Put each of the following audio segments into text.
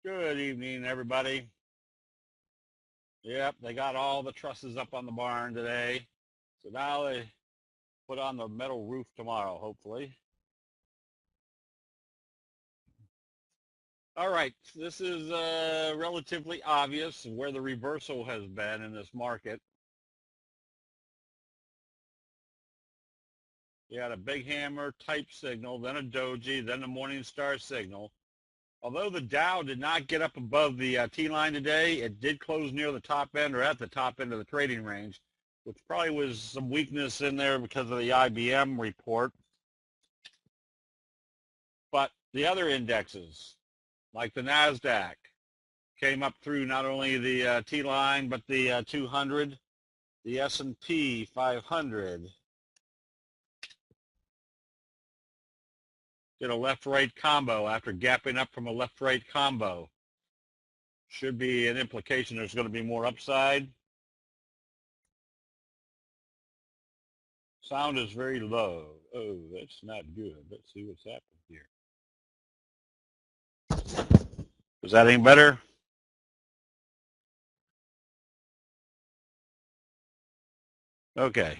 Good evening, everybody. Yep, they got all the trusses up on the barn today. So now they put on the metal roof tomorrow, hopefully. All right, this is relatively obvious where the reversal has been in this market. You had a big hammer type signal, then a doji, then a morning star signal. Although the Dow did not get up above the T-line today, it did close near the top end or at the top end of the trading range, which probably was some weakness in there because of the IBM report. But the other indexes, like the NASDAQ, came up through not only the T-line, but the 200, the S&P 500. Did a left-right combo after gapping up from a left-right combo. Should be an implication there's going to be more upside. Sound is very low. Oh, that's not good. Let's see what's happening here. Is that any better? Okay.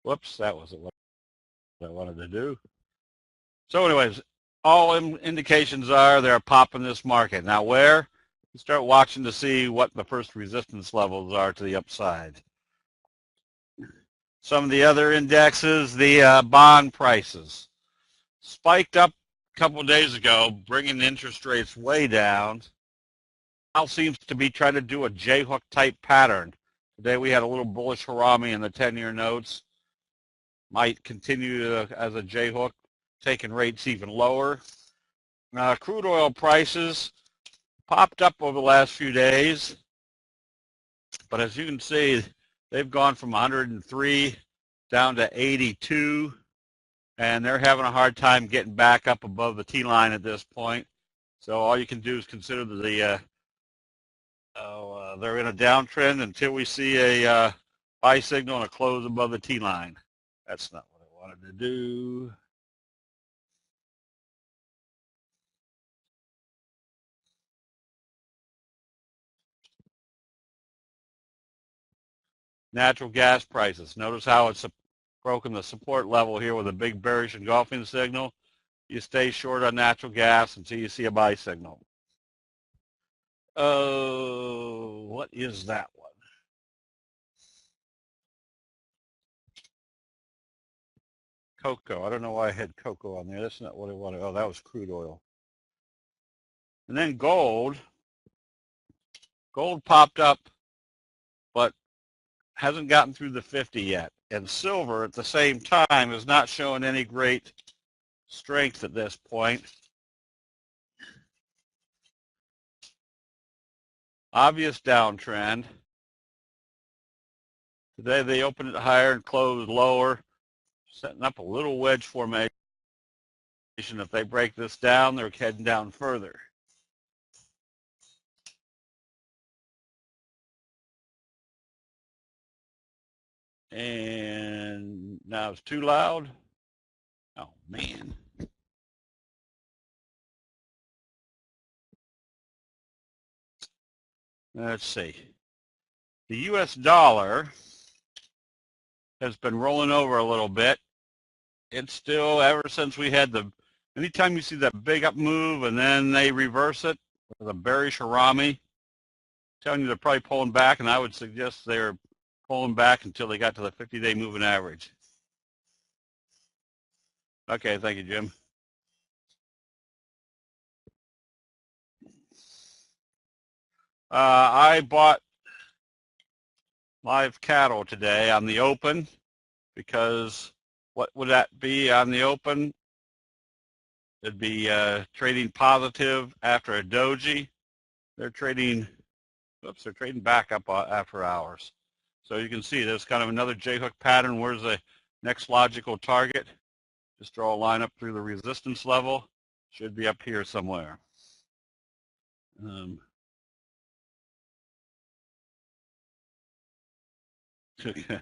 Whoops, that wasn't what I wanted to do. So anyways, all indications are they're popping this market. Now where? You start watching to see what the first resistance levels are to the upside. Some of the other indexes, the bond prices, spiked up a couple of days ago, bringing interest rates way down. Now seems to be trying to do a J-hook type pattern. Today we had a little bullish harami in the 10-year notes. Might continue as a J-hook, taking rates even lower. Crude oil prices popped up over the last few days, but as you can see, they've gone from 103 down to 82, and they're having a hard time getting back up above the T-line at this point. So all you can do is consider they're in a downtrend until we see a buy signal and a close above the T-line. That's not what I wanted to do. Natural gas prices. Notice how it's broken the support level here with a big bearish engulfing signal. You stay short on natural gas until you see a buy signal. Oh, what is that one? Cocoa. I don't know why I had cocoa on there. That's not what I wanted. Oh, that was crude oil. And then gold. Gold popped up, but hasn't gotten through the 50 yet. And silver at the same time is not showing any great strength at this point. Obvious downtrend. Today they opened it higher and closed lower, setting up a little wedge formation. If they break this down, they're heading down further. And now it's too loud. Oh, man. Let's see. The U.S. dollar has been rolling over a little bit. It's still, ever since we had anytime you see that big up move and then they reverse it with a bearish harami, telling you they're probably pulling back, and I would suggest they're pulling back until they got to the 50-day moving average. Okay, thank you, Jim. I bought live cattle today on the open because what would that be on the open? It'd be trading positive after a doji. They're trading back up after hours. So you can see there's kind of another J-hook pattern. Where's the next logical target? Just draw a line up through the resistance level. Should be up here somewhere. Okay.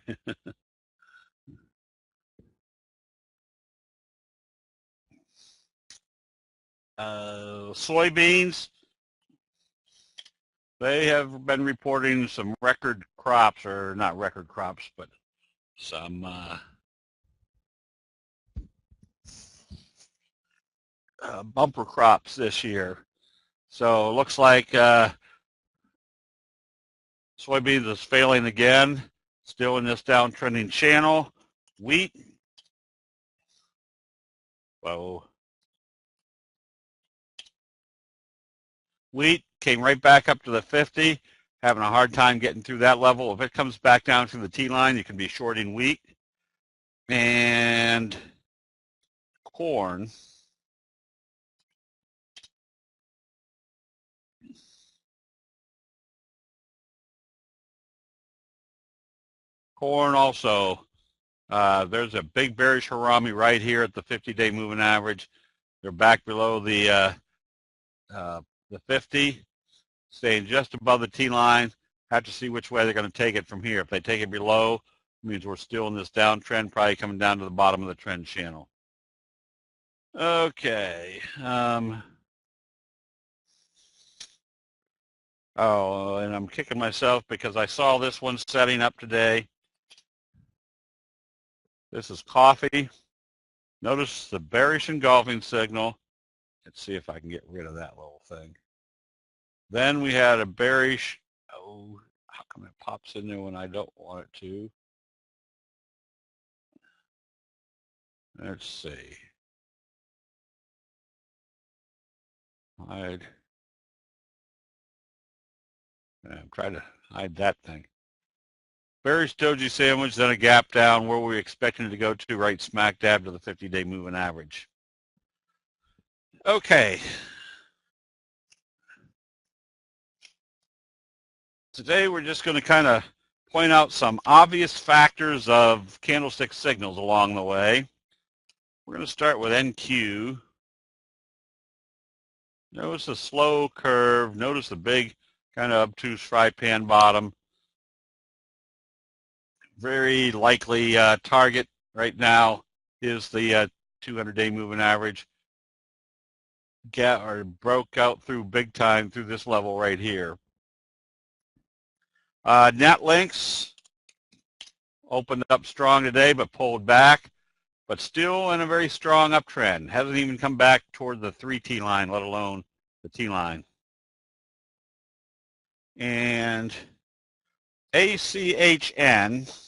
Soybeans, they have been reporting some record crops, or not record crops, but some bumper crops this year. So it looks like soybeans is failing again, still in this downtrending channel. Wheat, whoa. Wheat came right back up to the 50, having a hard time getting through that level. If it comes back down to the T-line, you can be shorting wheat. And corn. Corn also, there's a big bearish harami right here at the 50-day moving average. They're back below the 50, staying just above the T-line. Have to see which way they're going to take it from here. If they take it below, it means we're still in this downtrend, probably coming down to the bottom of the trend channel. Okay. Oh, and I'm kicking myself because I saw this one setting up today. This is coffee. Notice the bearish engulfing signal. Let's see if I can get rid of that little thing. Then we had a bearish, oh, how come it pops in there when I don't want it to? Let's see. I'm trying to hide that thing. Bearish doji sandwich, then a gap down where we're expecting it to go to, right smack dab to the 50-day moving average. Okay. Today we're just going to kind of point out some obvious factors of candlestick signals along the way. We're going to start with NQ. Notice the slow curve. Notice the big kind of obtuse fry pan bottom. Very likely target right now is the 200-day moving average. Broke out through big time through this level right here. Netlinks opened up strong today but pulled back, but still in a very strong uptrend. Hasn't even come back toward the 3T line, let alone the T line. And ACHN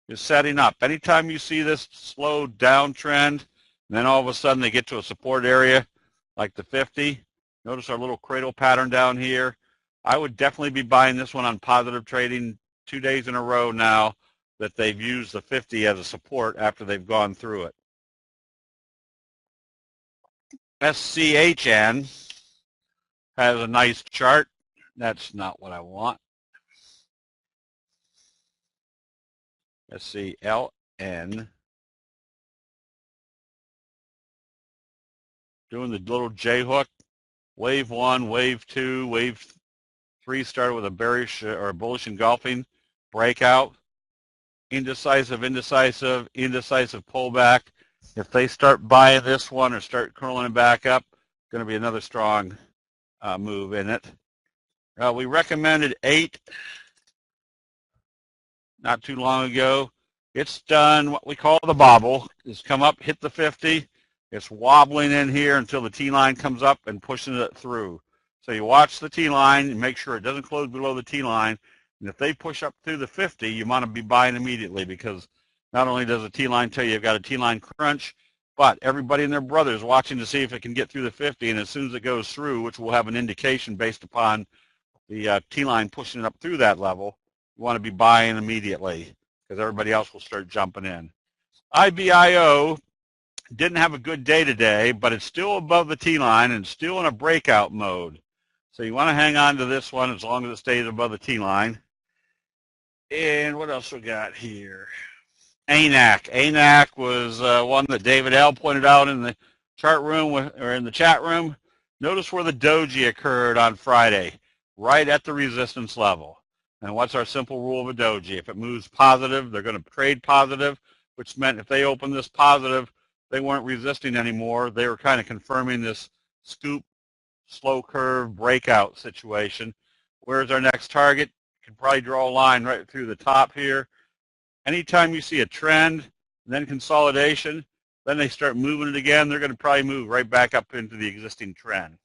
is setting up. Anytime you see this slow downtrend, and then all of a sudden they get to a support area like the 50, notice our little cradle pattern down here. I would definitely be buying this one on positive trading 2 days in a row now that they've used the 50 as a support after they've gone through it. SCHN has a nice chart. That's not what I want. SCLN. Doing the little J hook. Wave 1, wave 2, wave 3 started with a bearish or a bullish engulfing breakout. Indecisive, indecisive, indecisive pullback. If they start buying this one or start curling it back up, going to be another strong move in it. We recommended 8 not too long ago. It's done what we call the bobble. It's come up, hit the 50. It's wobbling in here until the T-line comes up and pushing it through. So you watch the T-line and make sure it doesn't close below the T-line. And if they push up through the 50, you want to be buying immediately, because not only does the T-line tell you you've got a T-line crunch, but everybody and their brother is watching to see if it can get through the 50. And as soon as it goes through, which will have an indication based upon the T-line pushing it up through that level, you want to be buying immediately because everybody else will start jumping in. IBIO didn't have a good day today, but it's still above the T-line and still in a breakout mode. So you want to hang on to this one as long as it stays above the T-line. And what else we got here? ANAC. ANAC was one that David L. pointed out in the chart room or in the chat room. Notice where the doji occurred on Friday, right at the resistance level. And what's our simple rule of a doji? If it moves positive, they're going to trade positive. which meant if they opened this positive, they weren't resisting anymore. They were kind of confirming this scoop, slow curve, breakout situation. Where's our next target? You can probably draw a line right through the top here. Anytime you see a trend, then consolidation, then they start moving it again, they're going to probably move right back up into the existing trend,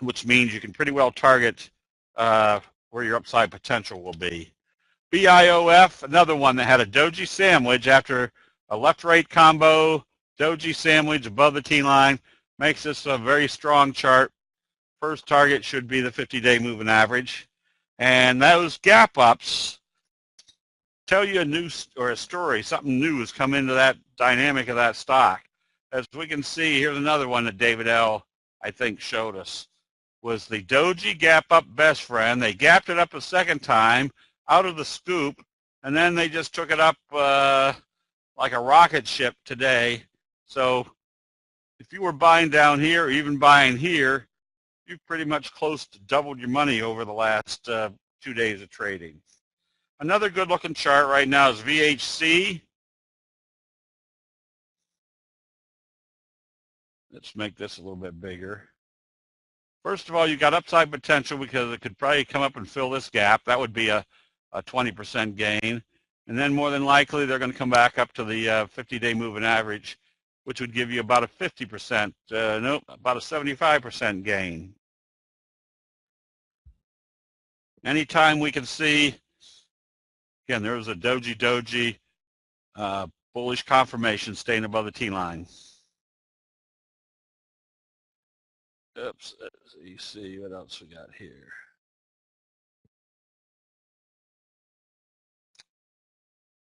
which means you can pretty well target where your upside potential will be. BIOF, another one that had a doji sandwich after a left-right combo, doji sandwich above the T-line, makes this a very strong chart. First target should be the 50-day moving average. And those gap ups tell you a new or a story, something new has come into that dynamic of that stock. As we can see, here's another one that David L., I think, showed us, was the doji gap up best friend. They gapped it up a second time out of the scoop, and then they just took it up like a rocket ship today. So if you were buying down here or even buying here, you've pretty much close to doubled your money over the last 2 days of trading. Another good looking chart right now is VHC. Let's make this a little bit bigger. First of all, you got upside potential because it could probably come up and fill this gap. That would be a 20% gain. And then more than likely, they're going to come back up to the 50-day moving average, which would give you about a 50%, nope, about a 75% gain. Anytime we can see, again, there was a doji bullish confirmation staying above the T-line. Oops, you see what else we got here.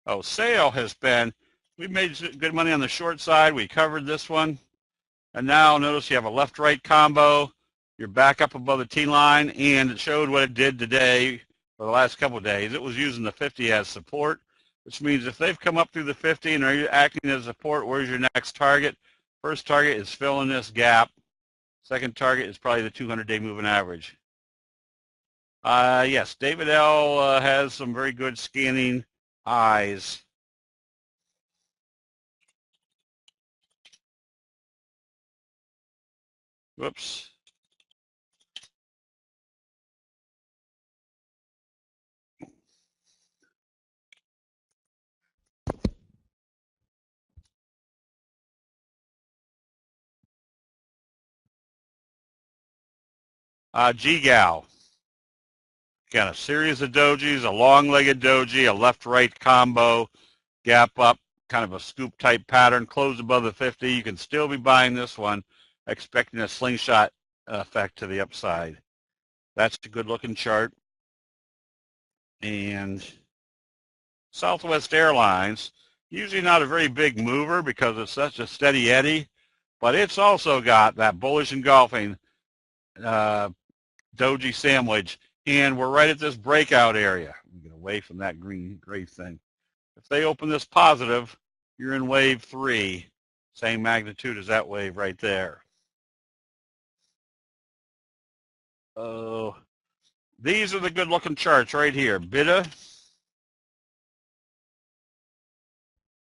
Oh, sale has been, we've made good money on the short side. We covered this one. And now notice you have a left-right combo. You're back up above the T-line, and it showed what it did today for the last couple of days. It was using the 50 as support, which means if they've come up through the 50 and are acting as support, where's your next target? First target is filling this gap. Second target is probably the 200-day moving average. Yes, David L. Has some very good scanning eyes. Whoops. GGAL. Again, a series of dojis, a long-legged doji, a left-right combo, gap up, kind of a scoop type pattern, close above the 50. You can still be buying this one, expecting a slingshot effect to the upside. That's a good looking chart. And Southwest Airlines, usually not a very big mover because it's such a steady eddy, but it's also got that bullish engulfing doji sandwich, and we're right at this breakout area. Get away from that gray thing. If they open this positive, you're in wave 3, same magnitude as that wave right there. These are the good looking charts right here. BIDA,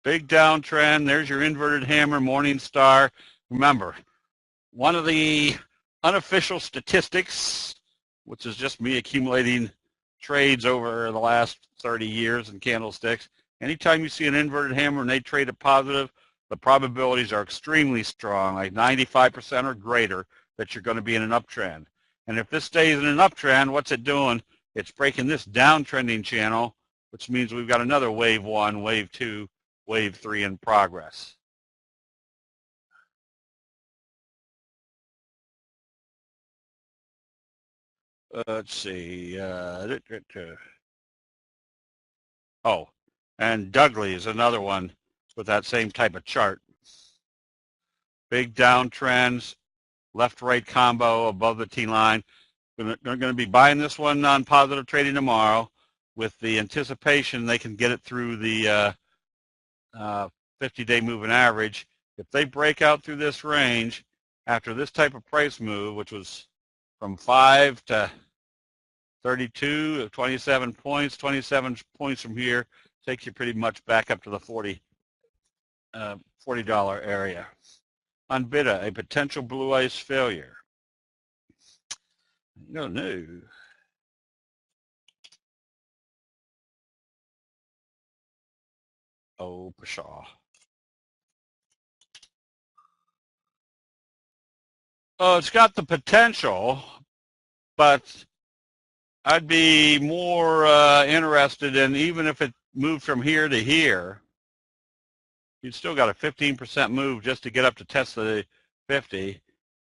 big downtrend. There's your inverted hammer, Morningstar. Remember, one of the unofficial statistics, which is just me accumulating trades over the last 30 years in candlesticks, anytime you see an inverted hammer and they trade a positive, the probabilities are extremely strong, like 95% or greater, that you're going to be in an uptrend. And if this stays in an uptrend, what's it doing? It's breaking this downtrending channel, which means we've got another wave 1, wave 2, wave 3 in progress. Let's see. Oh, and Dougley is another one with that same type of chart. Big downtrends, left-right combo above the T-line. They're going to be buying this one on positive trading tomorrow with the anticipation they can get it through the 50-day moving average. If they break out through this range after this type of price move, which was from 5 to 32, 27 points, 27 points from here Takes you pretty much back up to the $40 area. Unbidda, a potential blue ice failure. No. Oh, pshaw. Oh, it's got the potential, but I'd be more interested in, even if it moved from here to here, you'd still got a 15% move just to get up to test the 50.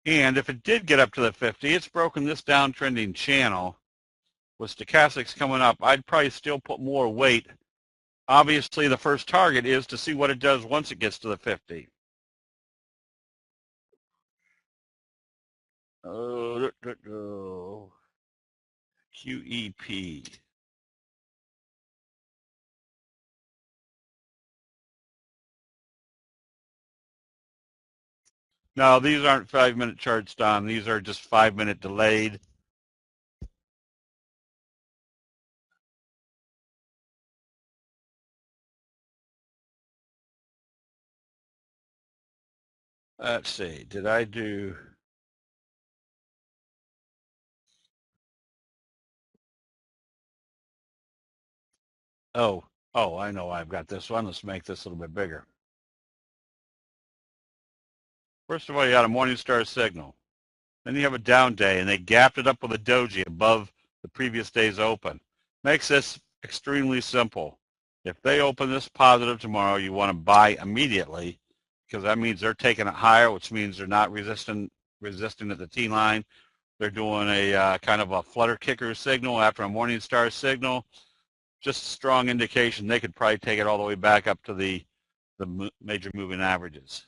And if it did get up to the 50, it's broken this downtrending channel. With stochastics coming up, I'd probably still put more weight. Obviously, the first target is to see what it does once it gets to the 50. QEP. No, these aren't 5-minute charts, Don. These are just 5-minute delayed. Let's see. Did I do... Oh, I know I've got this one. Let's make this a little bit bigger. First of all, you got a Morningstar signal. Then you have a down day, and they gapped it up with a doji above the previous day's open. Makes this extremely simple. If they open this positive tomorrow, you want to buy immediately, because that means they're taking it higher, which means they're not resisting at the T line. They're doing a kind of a flutter kicker signal after a Morningstar signal. Just a strong indication they could probably take it all the way back up to the major moving averages.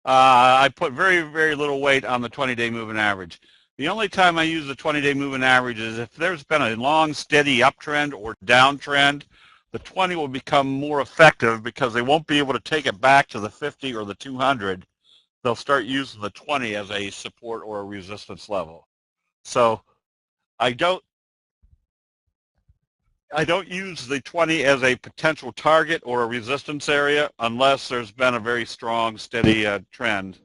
I put very, very little weight on the 20-day moving average. The only time I use the 20-day moving average is if there's been a long, steady uptrend or downtrend, the 20 will become more effective because they won't be able to take it back to the 50 or the 200. They'll start using the 20 as a support or a resistance level. So I don't use the 20 as a potential target or a resistance area unless there's been a very strong, steady trend.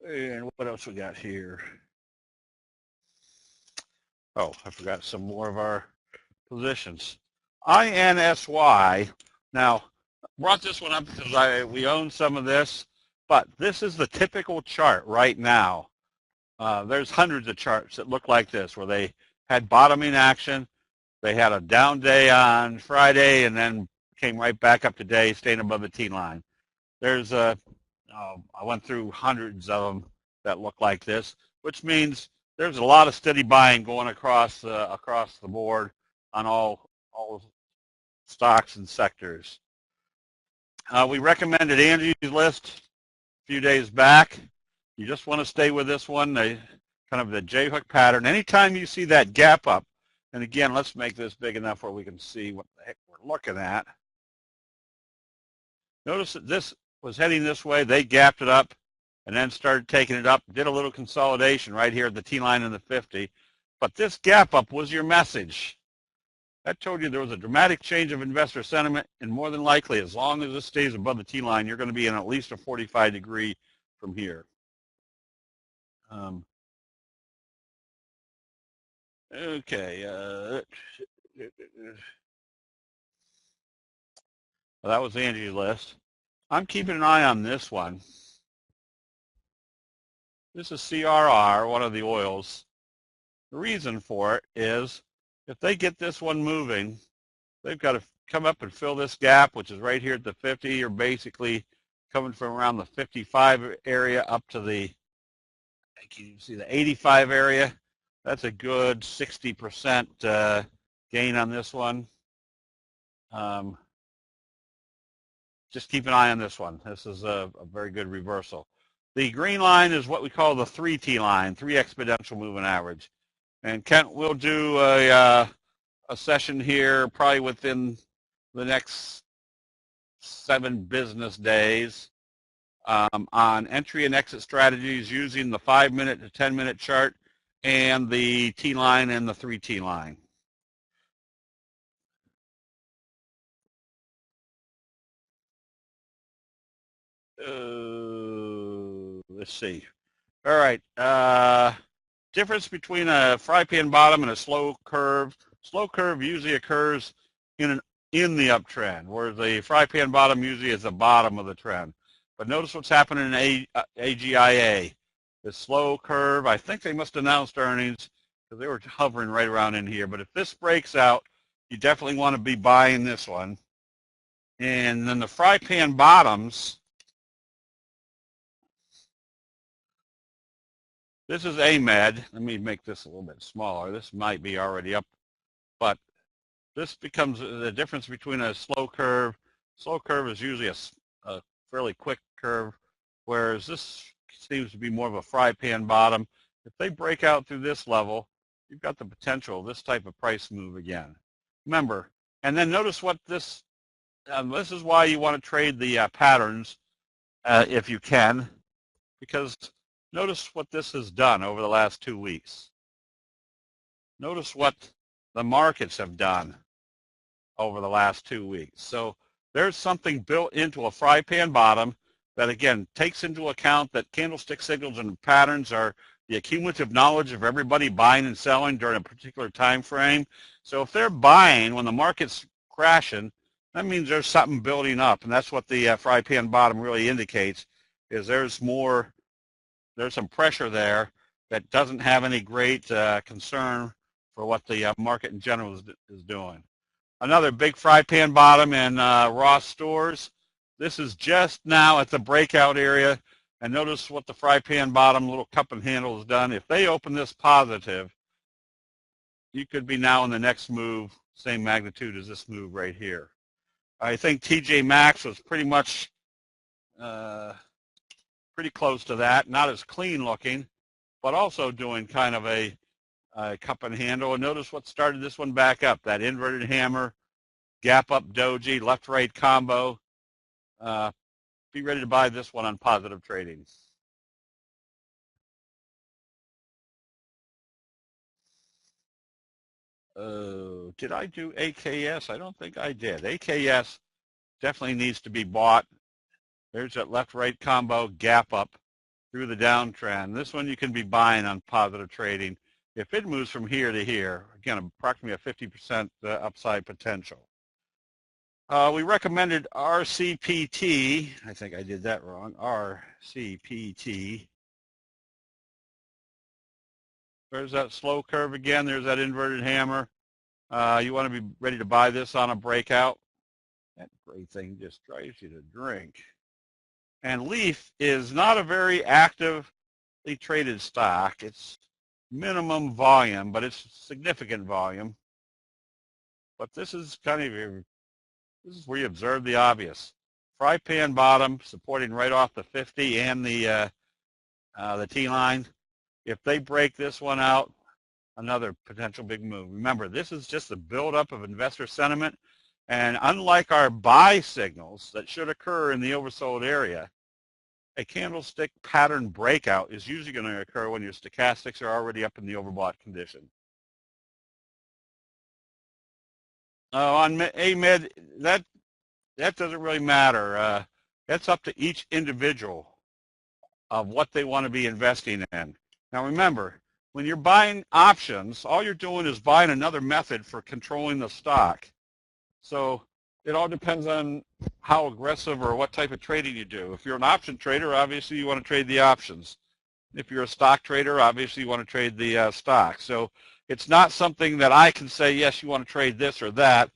And what else we got here? Oh, I forgot some more of our positions. INSY. Now, brought this one up because we own some of this, but this is the typical chart right now. There's hundreds of charts that look like this, where they had bottoming action. They had a down day on Friday and then came right back up today, staying above the T line. There's I went through hundreds of them that look like this, which means there's a lot of steady buying going across the board on all stocks and sectors. We recommended Angie's List a few days back. You just want to stay with this one, kind of the J-hook pattern. Anytime you see that gap up, and again, let's make this big enough where we can see what the heck we're looking at. Notice that this was heading this way. They gapped it up and then started taking it up, did a little consolidation right here at the T-line in the 50. But this gap up was your message. That told you there was a dramatic change of investor sentiment, and more than likely, as long as this stays above the T-line, you're going to be in at least a 45-degree from here. Okay. Well, that was Angie's List. I'm keeping an eye on this one. This is CRR, one of the oils. The reason for it is if they get this one moving, they've got to come up and fill this gap, which is right here at the 50. You're basically coming from around the 55 area up to the, can you see the 85 area? That's a good 60% gain on this one. Just keep an eye on this one. This is a very good reversal. The green line is what we call the 3T line, 3 exponential moving average. And Kent will do a session here probably within the next 7 business days on entry and exit strategies using the 5-minute to 10-minute chart and the T-line and the 3T line. Let's see. All right. Difference between a fry pan bottom and a slow curve. Slow curve usually occurs in the uptrend, whereas the fry pan bottom usually is the bottom of the trend. But notice what's happening in AGIA. The slow curve, I think they must have announced earnings because they were hovering right around in here. But if this breaks out, you definitely want to be buying this one. And then the fry pan bottoms, this is AMED. Let me make this a little bit smaller. This might be already up, but this becomes the difference between a slow curve. Slow curve is usually a fairly quick curve, whereas this seems to be more of a fry pan bottom. If they break out through this level, you've got the potential of this type of price move again. Remember, and then notice what this is why you want to trade the patterns if you can, because notice what this has done over the last 2 weeks. Notice what the markets have done over the last 2 weeks. So there's something built into a fry pan bottom that, again, takes into account that candlestick signals and patterns are the accumulative knowledge of everybody buying and selling during a particular time frame. So if they're buying when the market's crashing, that means there's something building up, and that's what the fry pan bottom really indicates, is there's some pressure there that doesn't have any great concern for what the market in general is doing. Another big fry pan bottom in Ross Stores. This is just now at the breakout area, and notice what the fry pan bottom little cup and handle has done. If they open this positive, you could be now in the next move, same magnitude as this move right here. I think TJ Maxx was pretty much pretty close to that, not as clean looking, but also doing kind of a cup and handle. And notice what started this one back up, that inverted hammer, gap up doji, left-right combo. Be ready to buy this one on positive trading. Did I do AKS? I don't think I did. AKS definitely needs to be bought. There's that left-right combo, gap up through the downtrend. This one you can be buying on positive trading. If it moves from here to here, again, approximately a 50% upside potential. We recommended RCPT. I think I did that wrong. RCPT. There's that slow curve again. There's that inverted hammer. You want to be ready to buy this on a breakout. That gray thing just drives you to drink. And Leaf is not a very actively traded stock. It's minimum volume, but it's significant volume. But this is kind of this is where you observe the obvious. Fry pan bottom supporting right off the 50 and the T-line. If they break this one out, another potential big move. Remember, this is just the buildup of investor sentiment. And unlike our buy signals that should occur in the oversold area, a candlestick pattern breakout is usually going to occur when your stochastics are already up in the overbought condition. On AMED, that doesn't really matter. That's up to each individual of what they want to be investing in. Now remember, when you're buying options, all you're doing is buying another method for controlling the stock. So it all depends on how aggressive or what type of trading you do. If you're an option trader, obviously you want to trade the options. If you're a stock trader, obviously you want to trade the stock. So it's not something that I can say, yes, you want to trade this or that.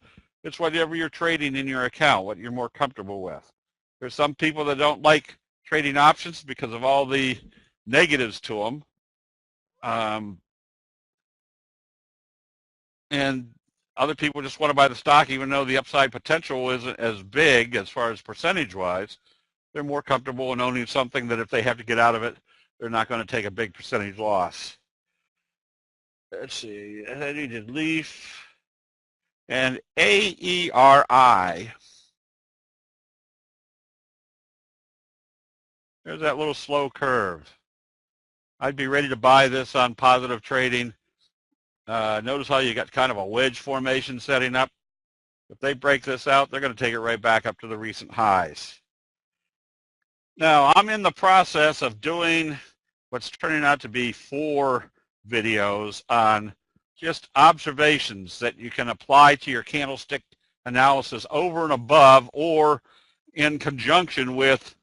It's whatever you're trading in your account, what you're more comfortable with. There's some people that don't like trading options because of all the negatives to them. And other people just want to buy the stock even though the upside potential isn't as big as far as percentage-wise. They're more comfortable in owning something that if they have to get out of it, they're not going to take a big percentage loss. Let's see, I needed Leaf and AERI. There's that little slow curve. I'd be ready to buy this on positive trading. Notice how you got kind of a wedge formation setting up. If they break this out, they're going to take it right back up to the recent highs. Now, I'm in the process of doing what's turning out to be 4 videos on just observations that you can apply to your candlestick analysis over and above or in conjunction with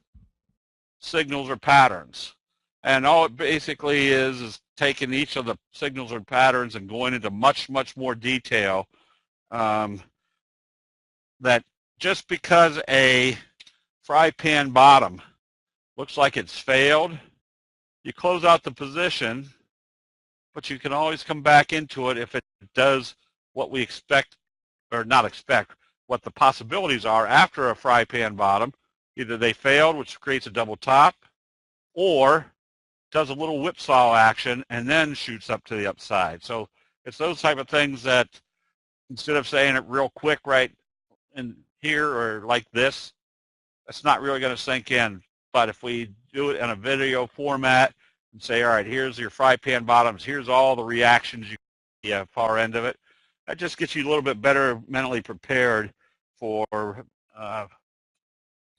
signals or patterns. And all it basically is taking each of the signals or patterns and going into much, much more detail. That just because a fry pan bottom looks like it's failed, you close out the position, but you can always come back into it if it does what we expect, or not expect, what the possibilities are after a fry pan bottom. Either they failed, which creates a double top, or does a little whipsaw action and then shoots up to the upside. So it's those type of things that instead of saying it real quick right in here or like this, it's not really going to sink in. But if we do it in a video format and say, all right, here's your fry pan bottoms, here's all the reactions you see far end of it, that just gets you a little bit better mentally prepared for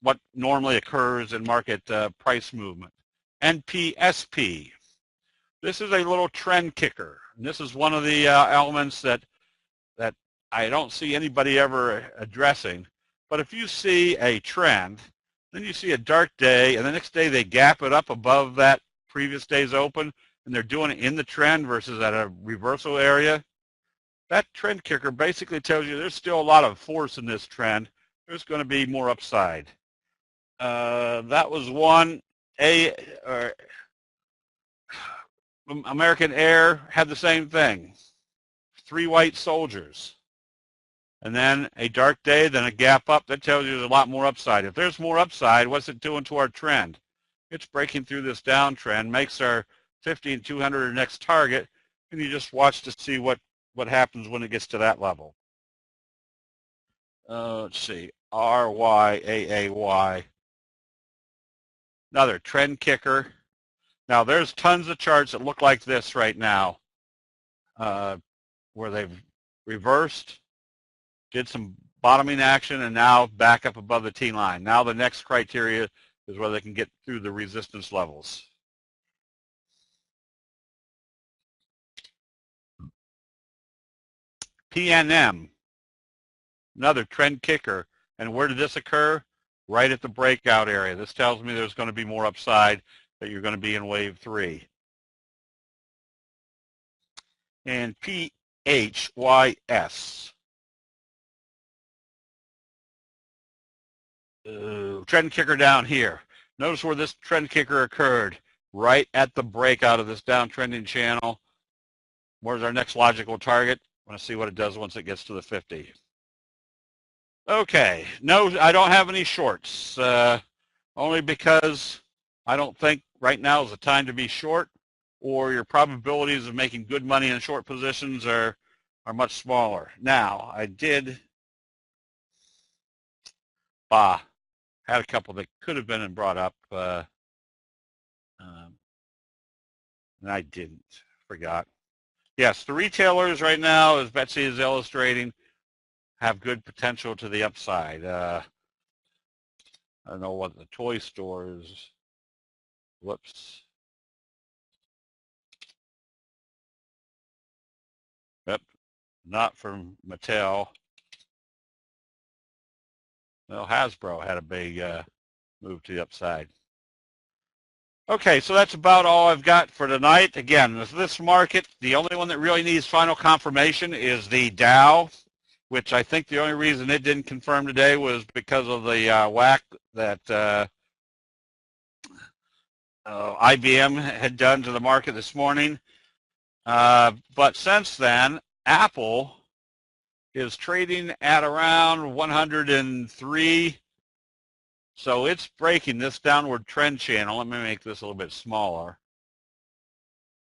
what normally occurs in market price movement. NPSP. This is a little trend kicker. And this is one of the elements that I don't see anybody ever addressing. But if you see a trend, then you see a dark day, and the next day they gap it up above that previous day's open, and they're doing it in the trend versus at a reversal area, that trend kicker basically tells you there's still a lot of force in this trend. There's going to be more upside. That was one. American Air had the same thing. 3 white soldiers. And then a dark day, then a gap up. That tells you there's a lot more upside. If there's more upside, what's it doing to our trend? It's breaking through this downtrend, makes our 50 and 200 our next target, and you just watch to see what happens when it gets to that level. Let's see, RYAAY. Another trend kicker. Now, there's tons of charts that look like this right now, where they've reversed, did some bottoming action, and now back up above the T line. Now the next criteria is whether they can get through the resistance levels. PNM, another trend kicker. And where did this occur? Right at the breakout area. This tells me there's going to be more upside, that you're going to be in wave 3. And PHYS. Trend kicker down here. Notice where this trend kicker occurred, right at the breakout of this downtrending channel. Where's our next logical target? I want to see what it does once it gets to the 50. Okay, no, I don't have any shorts, only because I don't think right now is the time to be short, or your probabilities of making good money in short positions are much smaller. Now, I did had a couple that could have been brought up, and I didn't, forgot. Yes, the retailers right now, as Betsy is illustrating, have good potential to the upside. I don't know what the toy stores, whoops. Yep, not from Mattel. Well, Hasbro had a big move to the upside. Okay, so that's about all I've got for tonight. Again, this market, the only one that really needs final confirmation is the Dow, which I think the only reason it didn't confirm today was because of the whack that IBM had done to the market this morning. But since then, Apple is trading at around 103. So it's breaking this downward trend channel. Let me make this a little bit smaller.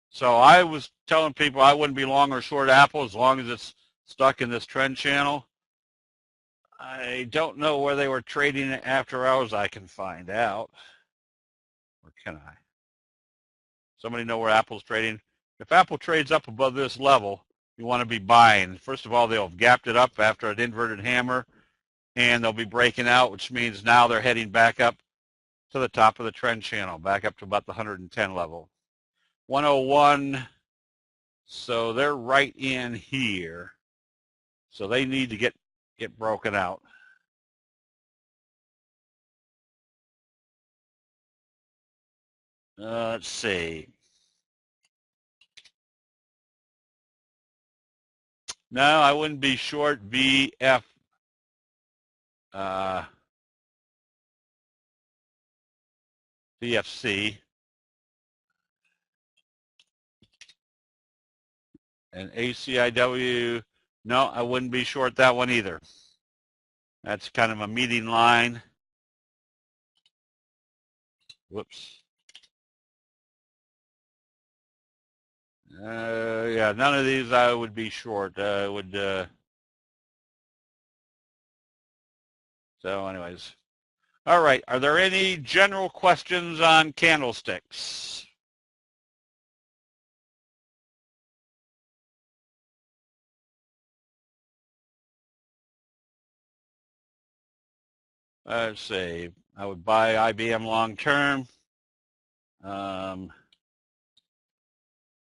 So I was telling people I wouldn't be long or short Apple as long as it's stuck in this trend channel. I don't know where they were trading after hours. I can find out. Or can I? Somebody know where Apple's trading? If Apple trades up above this level, you want to be buying. First of all, they'll have gapped it up after an inverted hammer, and they'll be breaking out, which means now they're heading back up to the top of the trend channel, back up to about the 110 level. 101, so they're right in here. So they need to get broken out. Let's see. No, I wouldn't be short VF. VFC. And ACIW, no, I wouldn't be short that one either. That's kind of a meeting line. Whoops. Yeah, none of these I would be short. I would. So anyways. All right. Are there any general questions on candlesticks? Let's see. I would buy IBM long term.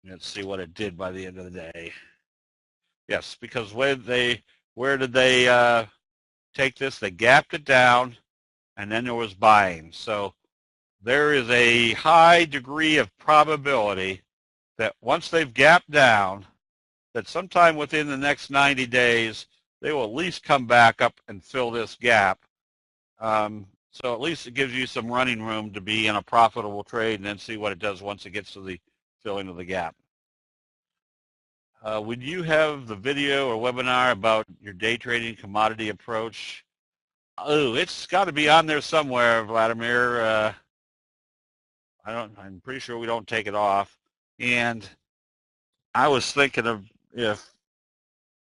Let's see what it did by the end of the day. Yes, because where did they take this? They gapped it down, and then there was buying. So there is a high degree of probability that once they've gapped down, that sometime within the next 90 days, they will at least come back up and fill this gap. So at least it gives you some running room to be in a profitable trade and then see what it does once it gets to the filling of the gap. Would you have the video or webinar about your day trading commodity approach? Oh, it's got to be on there somewhere, Vladimir. I'm pretty sure we don't take it off. And I was thinking of if,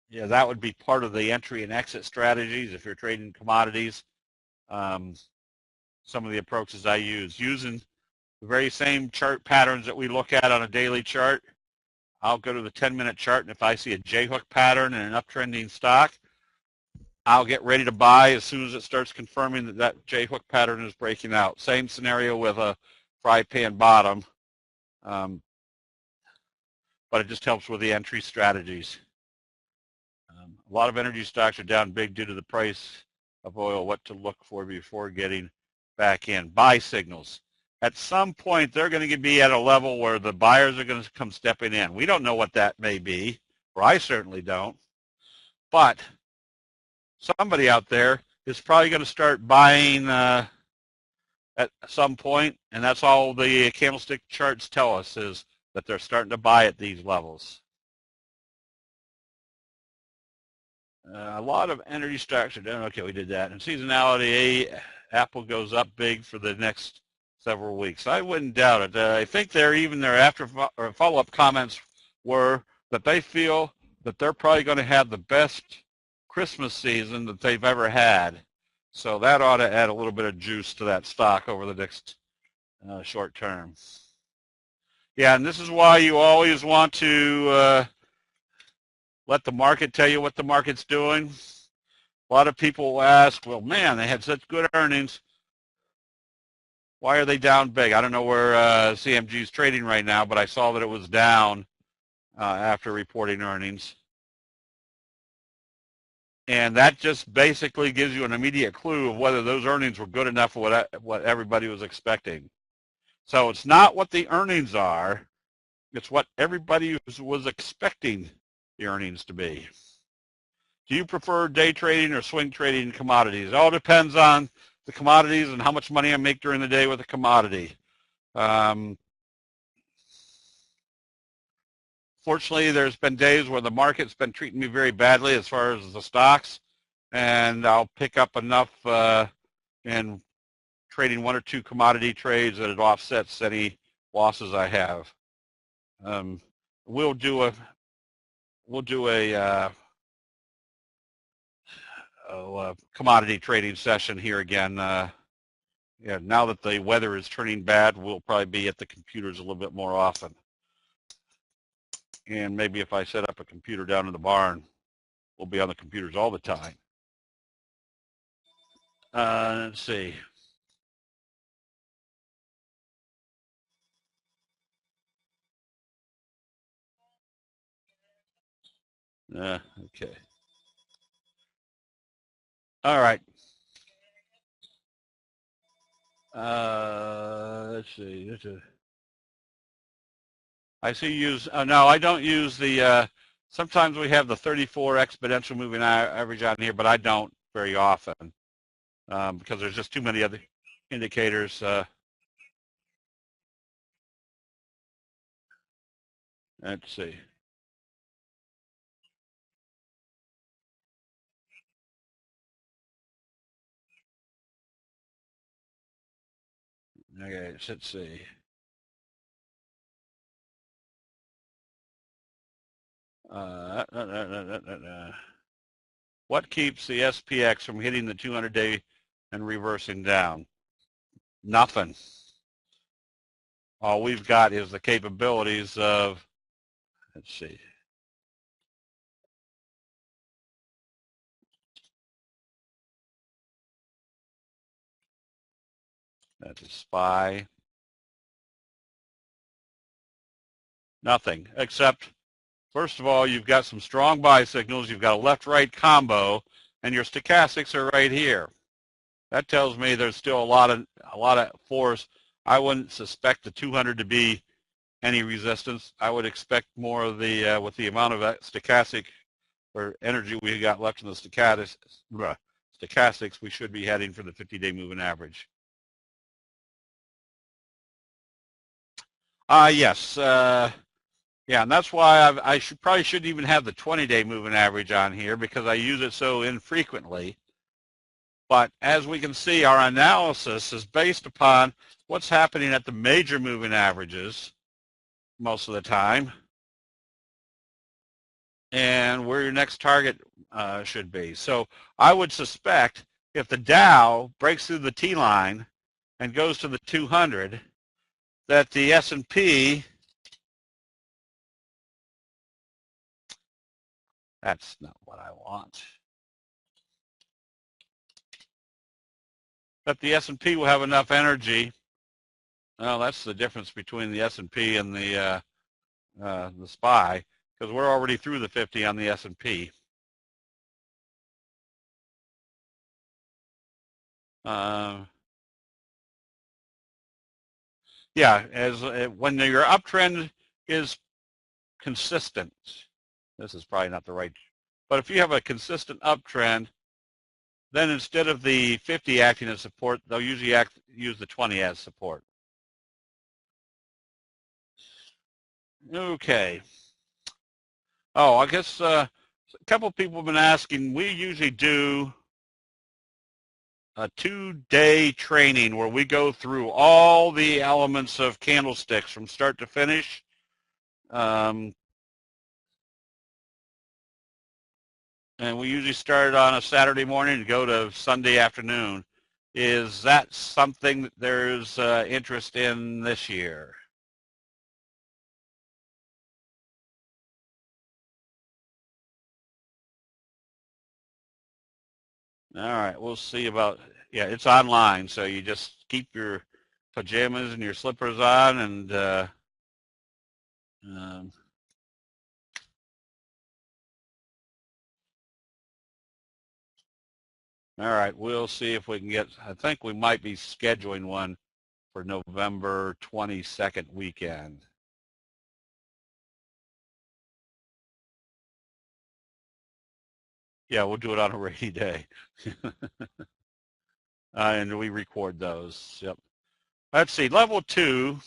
yeah, that would be part of the entry and exit strategies if you're trading commodities. Some of the approaches I use, using the very same chart patterns that we look at on a daily chart. I'll go to the 10-minute chart, and if I see a J-hook pattern and an uptrending stock, I'll get ready to buy as soon as it starts confirming that that J-hook pattern is breaking out. Same scenario with a fry pan bottom, but it just helps with the entry strategies. A lot of energy stocks are down big due to the price of oil. What to look for before getting back in? Buy signals. At some point, they're going to be at a level where the buyers are going to come stepping in. We don't know what that may be, or I certainly don't. But somebody out there is probably going to start buying at some point, and that's all the candlestick charts tell us, is that they're starting to buy at these levels. A lot of energy stocks are down. Okay, we did that. And seasonality, Apple goes up big for the next several weeks. I wouldn't doubt it. I think their after or follow-up comments were that they feel that they're probably going to have the best Christmas season that they've ever had. So that ought to add a little bit of juice to that stock over the next short term. Yeah, and this is why you always want to let the market tell you what the market's doing. A lot of people will ask, well, man, they had such good earnings. Why are they down big? I don't know where CMG is trading right now, but I saw that it was down after reporting earnings. And that just basically gives you an immediate clue of whether those earnings were good enough for what everybody was expecting. So it's not what the earnings are, it's what everybody was expecting the earnings to be. Do you prefer day trading or swing trading in commodities? It all depends on the commodities and how much money I make during the day with a commodity. Fortunately, there's been days where the market's been treating me very badly as far as the stocks, and I'll pick up enough in trading one or two commodity trades that it offsets any losses I have. We'll do a commodity trading session here again Yeah, now that the weather is turning bad, we'll probably be at the computers a little bit more often. And maybe if I set up a computer down in the barn, we'll be on the computers all the time. Let's see. Okay. All right. Let's see. I see you use, no, I don't use the, sometimes we have the 34 exponential moving average on here, but I don't very often because there's just too many other indicators. Let's see. Okay, let's see. What keeps the SPX from hitting the 200-day and reversing down? Nothing. All we've got is the capabilities of, let's see. That's a SPY. Nothing, except, first of all, you've got some strong buy signals. You've got a left-right combo, and your stochastics are right here. That tells me there's still a lot of force. I wouldn't suspect the 200 to be any resistance. I would expect more of the, with the amount of stochastic or energy we got left in the stochastics, we should be heading for the 50-day moving average. Yes. Yeah, and that's why I probably shouldn't even have the 20-day moving average on here because I use it so infrequently. But as we can see, our analysis is based upon what's happening at the major moving averages most of the time and where your next target should be. So I would suspect if the Dow breaks through the T-line and goes to the 200, that the S&P, that's not what I want, that the S&P will have enough energy. Well, that's the difference between the S&P and the SPY, because we're already through the 50 on the S&P. Yeah, as when your uptrend is consistent, this is probably not the right, but if you have a consistent uptrend, then instead of the 50 acting as support, they'll usually use the 20 as support. Okay. Oh, I guess a couple of people have been asking, we usually do a 2-day training where we go through all the elements of candlesticks from start to finish. And we usually start on a Saturday morning and go to Sunday afternoon. Is that something that there's interest in this year? All right, we'll see about, yeah, it's online, so you just keep your pajamas and your slippers on and all right, we'll see if we can get, I think we might be scheduling one for November 22nd weekend. Yeah, we'll do it on a rainy day. And we record those. Yep. Let's see, level 2.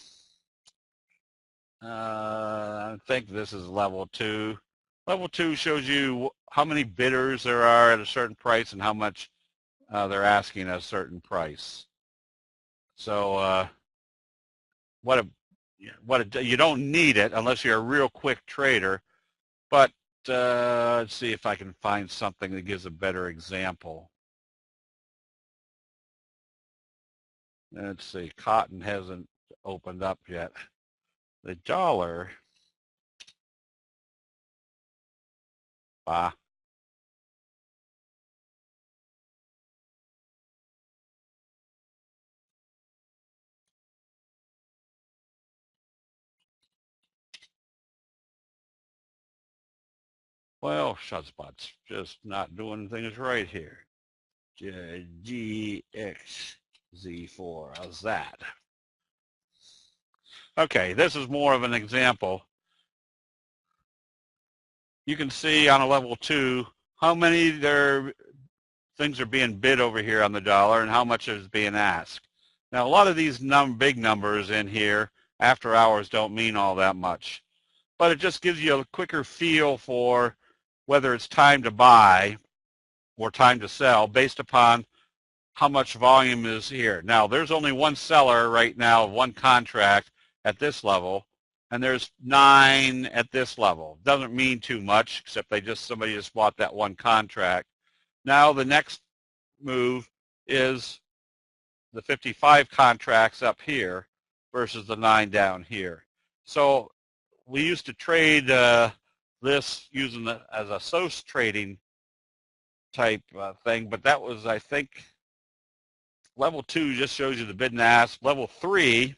I think this is level 2. Level 2 shows you how many bidders there are at a certain price and how much they're asking at a certain price. So you don't need it unless you're a real quick trader. But let's see if I can find something that gives a better example. Let's see, cotton hasn't opened up yet. The dollar, well, Shotspot's just not doing things right here. GXZ4, how's that? Okay, this is more of an example. You can see on a level 2 how many things are being bid over here on the dollar and how much is being asked. Now, a lot of these big numbers in here after hours don't mean all that much, but it just gives you a quicker feel for whether it's time to buy or time to sell based upon how much volume is here. Now, there's only one seller right now, one contract at this level, and there's 9 at this level. Doesn't mean too much, except somebody just bought that one contract. Now the next move is the 55 contracts up here versus the 9 down here. So we used to trade this using as a SOS trading type thing, but that was, I think, level 2 just shows you the bid and ask. Level 3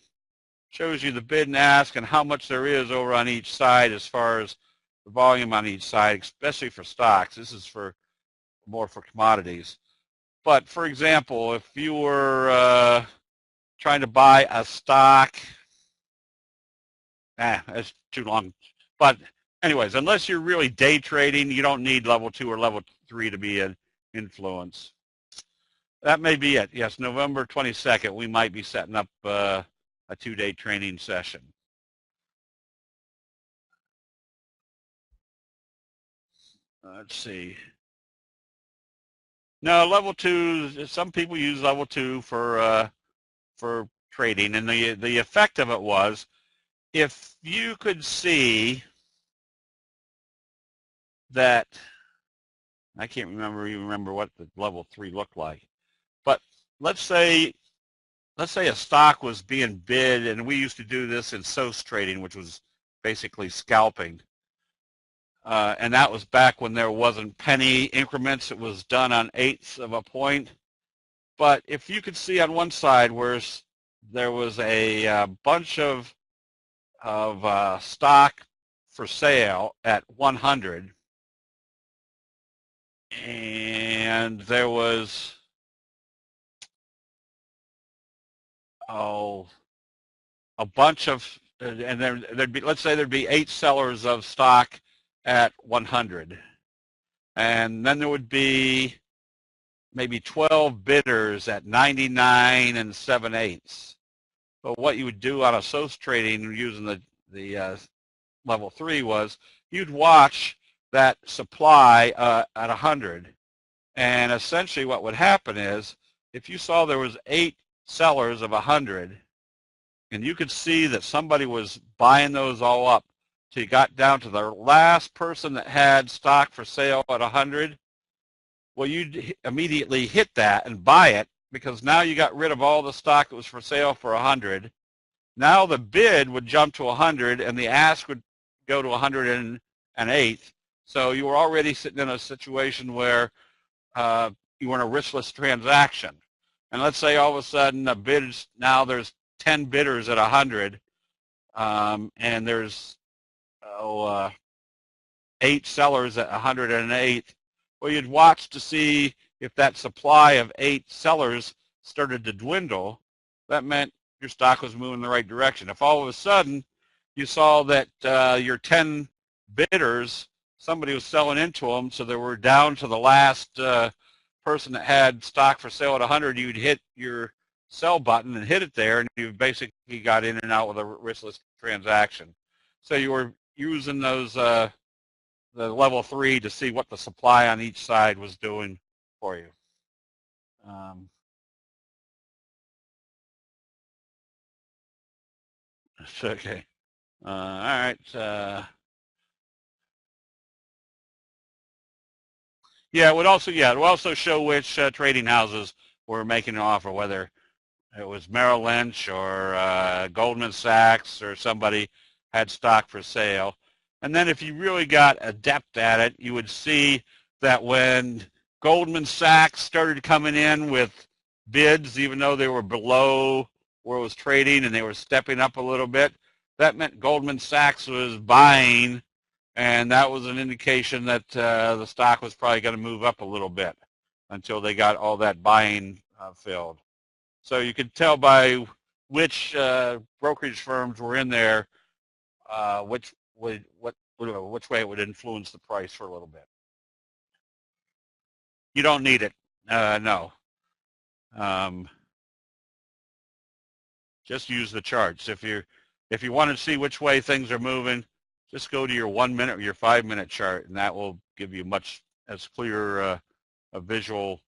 shows you the bid and ask and how much there is over on each side as far as the volume on each side, especially for stocks. This is more for commodities. But for example, if you were trying to buy a stock, that's too long. But anyways, unless you're really day trading, you don't need level 2 or level 3 to be an influence. That may be it. Yes, November 22nd, we might be setting up a 2-day training session. Let's see. No, level 2, some people use level 2 for trading, and the effect of it was, if you could see that, I can't remember what the level 3 looked like, but let's say a stock was being bid, and we used to do this in SOS trading, which was basically scalping. And that was back when there wasn't penny increments. It was done on 1/8 of a point. But if you could see on one side where there was a bunch of stock for sale at 100, and there was a bunch of, and there'd be, let's say there'd be 8 sellers of stock at 100, and then there would be maybe 12 bidders at 99 and 7/8. But what you would do on a SOS trading using the level 3 was you'd watch that supply at 100, and essentially what would happen is if you saw there was 8 sellers of 100, and you could see that somebody was buying those all up till you got down to the last person that had stock for sale at 100, well, you'd immediately hit that and buy it, because now you got rid of all the stock that was for sale for 100. Now the bid would jump to 100 and the ask would go to 108. So you were already sitting in a situation where you were in a riskless transaction. And let's say all of a sudden now there's 10 bidders at 100, and there's 8 sellers at 108. Well, you'd watch to see if that supply of 8 sellers started to dwindle. That meant your stock was moving in the right direction. If all of a sudden you saw that your 10 bidders, somebody was selling into them, so they were down to the last person that had stock for sale at 100, you'd hit your sell button and hit it there, and you basically got in and out with a riskless transaction. So you were using those the level 3 to see what the supply on each side was doing for you. Okay. All right. Yeah, it would also show which trading houses were making an offer, whether it was Merrill Lynch or Goldman Sachs or somebody had stock for sale. And then if you really got adept at it, you would see that when Goldman Sachs started coming in with bids, even though they were below where it was trading and they were stepping up a little bit, that meant Goldman Sachs was buying, and that was an indication that the stock was probably going to move up a little bit until they got all that buying filled. So you could tell by which brokerage firms were in there which way it would influence the price for a little bit. You don't need it, no. Just use the charts. If you want to see which way things are moving, just go to your 1 minute or your 5 minute chart, and that will give you much as clear a visual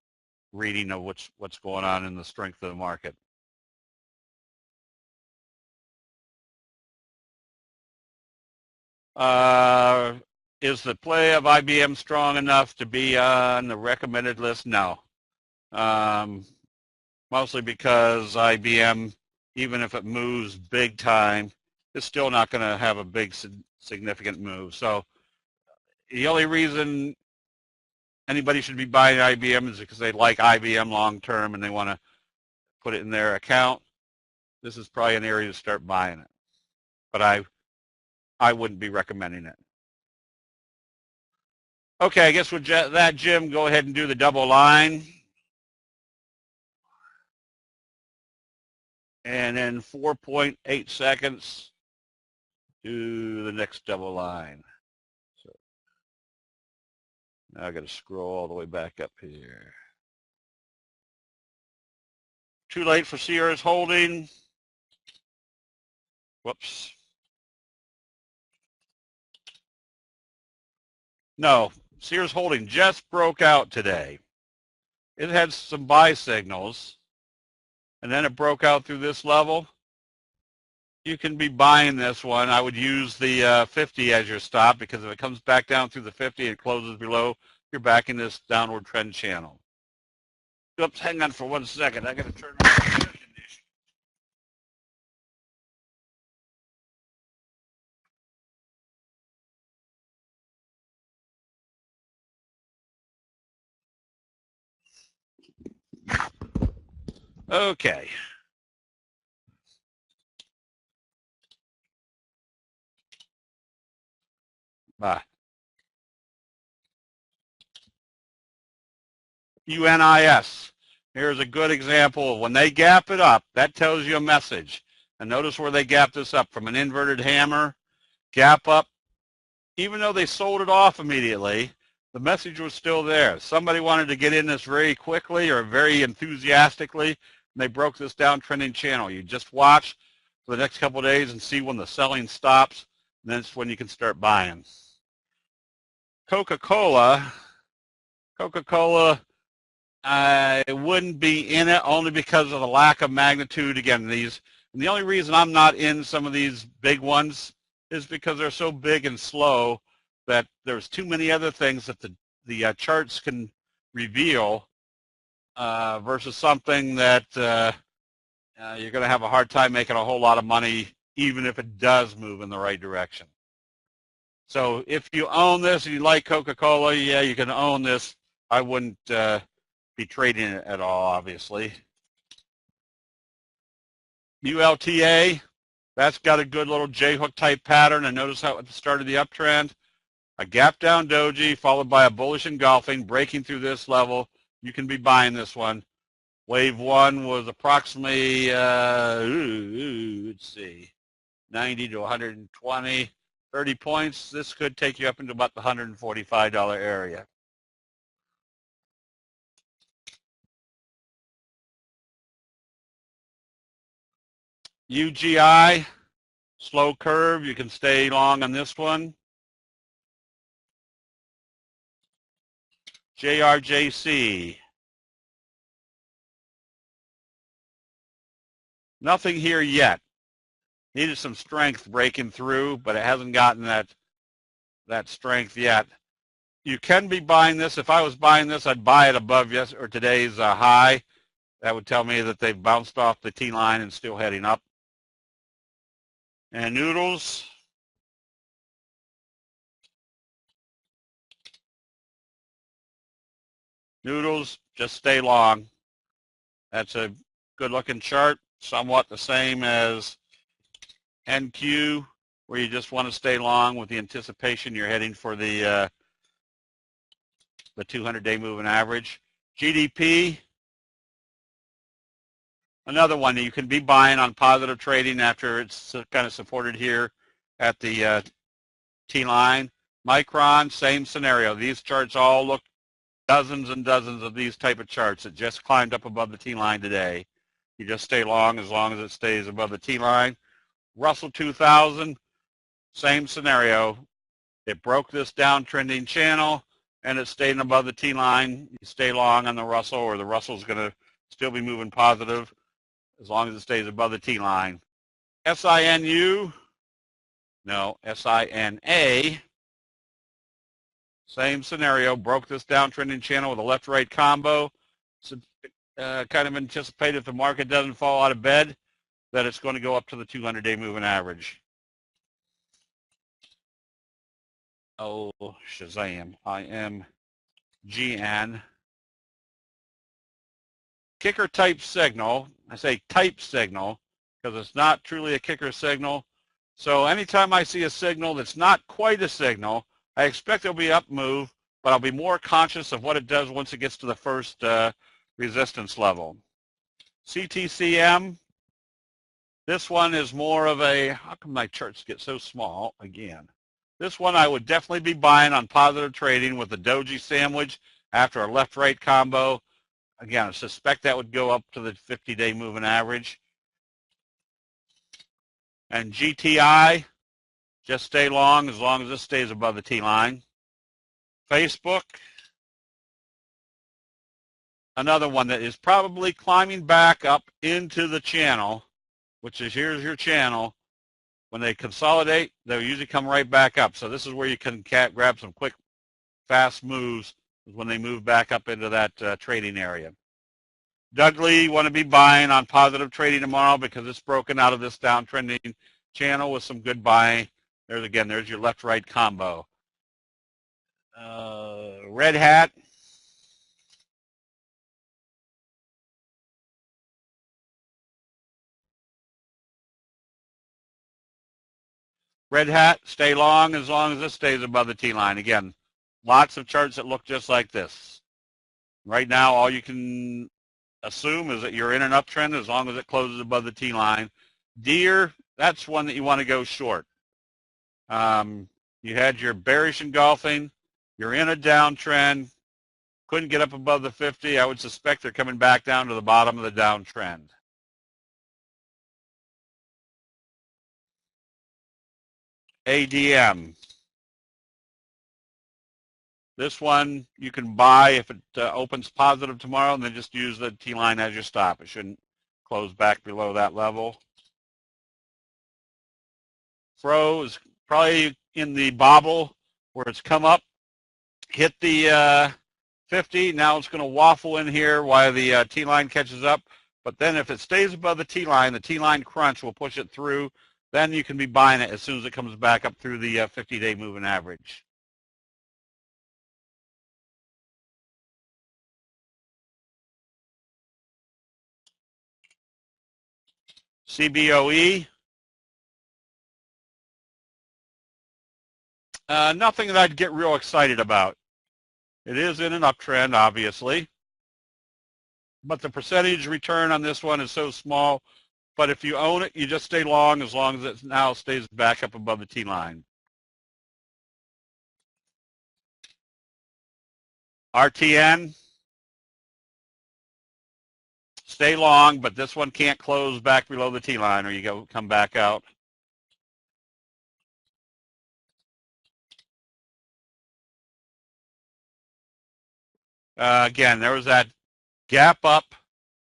reading of what's going on in the strength of the market. Is the play of IBM strong enough to be on the recommended list? No. Mostly because IBM, even if it moves big time, is still not going to have a big significant move. So the only reason anybody should be buying IBM is because they like IBM long term and they want to put it in their account. This is probably an area to start buying it. But I wouldn't be recommending it. Okay, I guess with that, Jim, go ahead and do the double line. And then 4.8 seconds, do the next double line. So now I got to scroll all the way back up here. Too late for Sears Holding. Whoops. No, Sears Holding just broke out today. It had some buy signals, and then it broke out through this level. You can be buying this one. I would use the 50 as your stop, because if it comes back down through the 50 and closes below, you're back in this downward trend channel. Oops, hang on for 1 second. I got to turn on the air conditioner. Okay. Bye. UNIS. Here's a good example of when they gap it up, that tells you a message. And notice where they gap this up from an inverted hammer, gap up. Even though they sold it off immediately, the message was still there. Somebody wanted to get in this very quickly or very enthusiastically, and they broke this downtrending channel. You just watch for the next couple of days and see when the selling stops, and then it's when you can start buying. Coca-Cola, I wouldn't be in it only because of the lack of magnitude. Again, and the only reason I'm not in some of these big ones is because they're so big and slow that there's too many other things that the charts can reveal versus something that you're going to have a hard time making a whole lot of money even if it does move in the right direction. So if you own this and you like Coca-Cola, yeah, you can own this. I wouldn't be trading it at all, obviously. ULTA, that's got a good little J-hook type pattern. And notice how at the start of the uptrend, a gap down doji followed by a bullish engulfing, breaking through this level. You can be buying this one. Wave one was approximately, let's see, 90 to 120, 30 points. This could take you up into about the $145 area. UGI, slow curve. You can stay long on this one. JRJC. Nothing here yet. Needed some strength breaking through, but it hasn't gotten that strength yet. You can be buying this. If I was buying this, I'd buy it above today's high. That would tell me that they've bounced off the T-line and still heading up. And noodles, just stay long. That's a good looking chart, somewhat the same as NQ, where you just want to stay long with the anticipation you're heading for the 200-day moving average. GDP, another one that you can be buying on positive trading after it's kind of supported here at the T-line. Micron, same scenario. These charts all look dozens and dozens of these type of charts that just climbed up above the T-line today. You just stay long as it stays above the T-line. Russell 2000, same scenario. It broke this downtrending channel and it's staying above the T-line. You stay long on the Russell, or the Russell's going to still be moving positive as long as it stays above the T-line. SINU, no, SINA, same scenario, broke this downtrending channel with a left-right combo. So, kind of anticipate if the market doesn't fall out of bed that it's going to go up to the 200-day moving average. Oh, Shazam, IMGN. Kicker type signal. I say type signal because it's not truly a kicker signal. So anytime I see a signal that's not quite a signal, I expect there'll be up move, but I'll be more conscious of what it does once it gets to the first resistance level. CTCM, this one is more of a, how come my charts get so small again? This one I would definitely be buying on positive trading with the doji sandwich after a left-right combo. Again, I suspect that would go up to the 50-day moving average. And GTI, just stay long as this stays above the T-line. Facebook, another one that is probably climbing back up into the channel, which is, here's your channel. When they consolidate, they'll usually come right back up. So this is where you can grab some quick, fast moves when they move back up into that trading area. Douglas, you want to be buying on positive trading tomorrow because it's broken out of this downtrending channel with some good buying. There's your left-right combo. Red Hat. Red Hat, stay long as this stays above the T-line. Again, lots of charts that look just like this. Right now, all you can assume is that you're in an uptrend as long as it closes above the T-line. Deere, that's one that you want to go short. You had your bearish engulfing. You're in a downtrend. Couldn't get up above the 50. I would suspect they're coming back down to the bottom of the downtrend. ADM. This one you can buy if it opens positive tomorrow, and then just use the T-line as your stop. It shouldn't close back below that level. Fro is probably in the bobble where it's come up, hit the 50. Now it's going to waffle in here while the T-line catches up. But then if it stays above the T-line crunch will push it through. Then you can be buying it as soon as it comes back up through the 50-day moving average. CBOE. Nothing that I'd get real excited about. It is in an uptrend, obviously. But the percentage return on this one is so small. But if you own it, you just stay long as it now stays back up above the T-line. RTN. Stay long, but this one can't close back below the T-line or you come back out. Again, there was that gap up,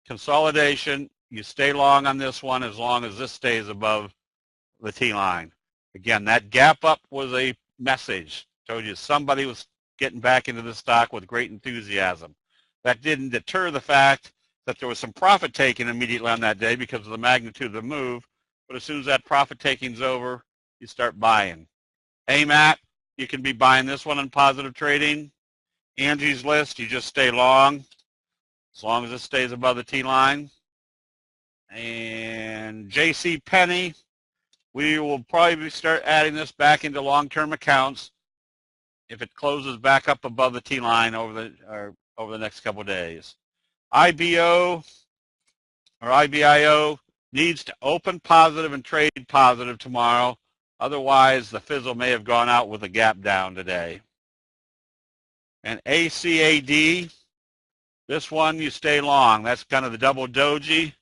consolidation. You stay long on this one as long as this stays above the T-line. Again, that gap up was a message. Told you somebody was getting back into the stock with great enthusiasm. That didn't deter the fact that there was some profit taken immediately on that day because of the magnitude of the move. But as soon as that profit taking's over, you start buying. AMAT, you can be buying this one on positive trading. Angie's List, you just stay long as long as it stays above the T line. And JC Penney, we will probably start adding this back into long-term accounts if it closes back up above the T line over the next couple of days. IBO or IBIO needs to open positive and trade positive tomorrow. Otherwise, the fizzle may have gone out with a gap down today. And ACAD, this one you stay long. That's kind of the double doji.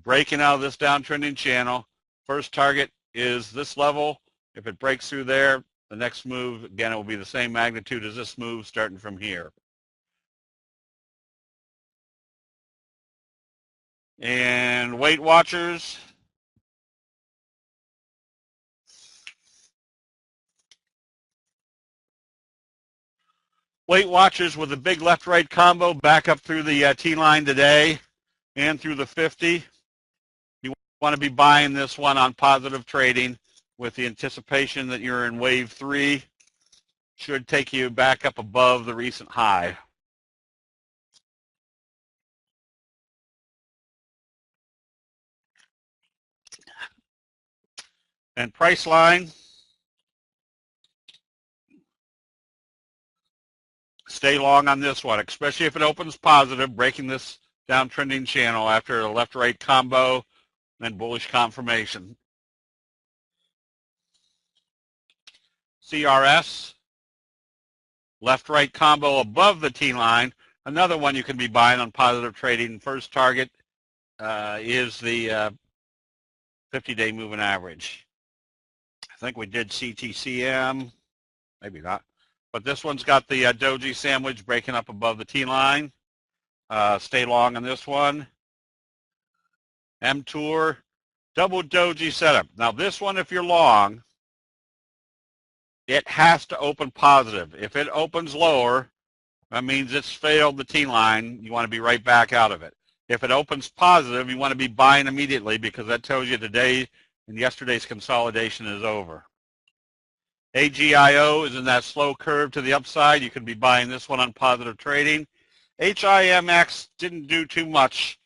Breaking out of this downtrending channel. First target is this level. If it breaks through there, the next move, again, it will be the same magnitude as this move starting from here. And Weight Watchers. Weight Watchers with a big left-right combo back up through the T-line today and through the 50. You want to be buying this one on positive trading with the anticipation that you're in wave 3. Should take you back up above the recent high. And Priceline, stay long on this one, especially if it opens positive, breaking this downtrending channel after a left-right combo and bullish confirmation. CRS, left-right combo above the T-line. Another one you can be buying on positive trading. First target is the 50-day moving average. I think we did CTCM, maybe not. But this one's got the doji sandwich breaking up above the T-line. Stay long on this one. M-Tour, double doji setup. Now this one, if you're long, it has to open positive. If it opens lower, that means it's failed the T-line. You want to be right back out of it. If it opens positive, you want to be buying immediately because that tells you today and yesterday's consolidation is over. AGIO is in that slow curve to the upside. You could be buying this one on positive trading. HIMX didn't do too much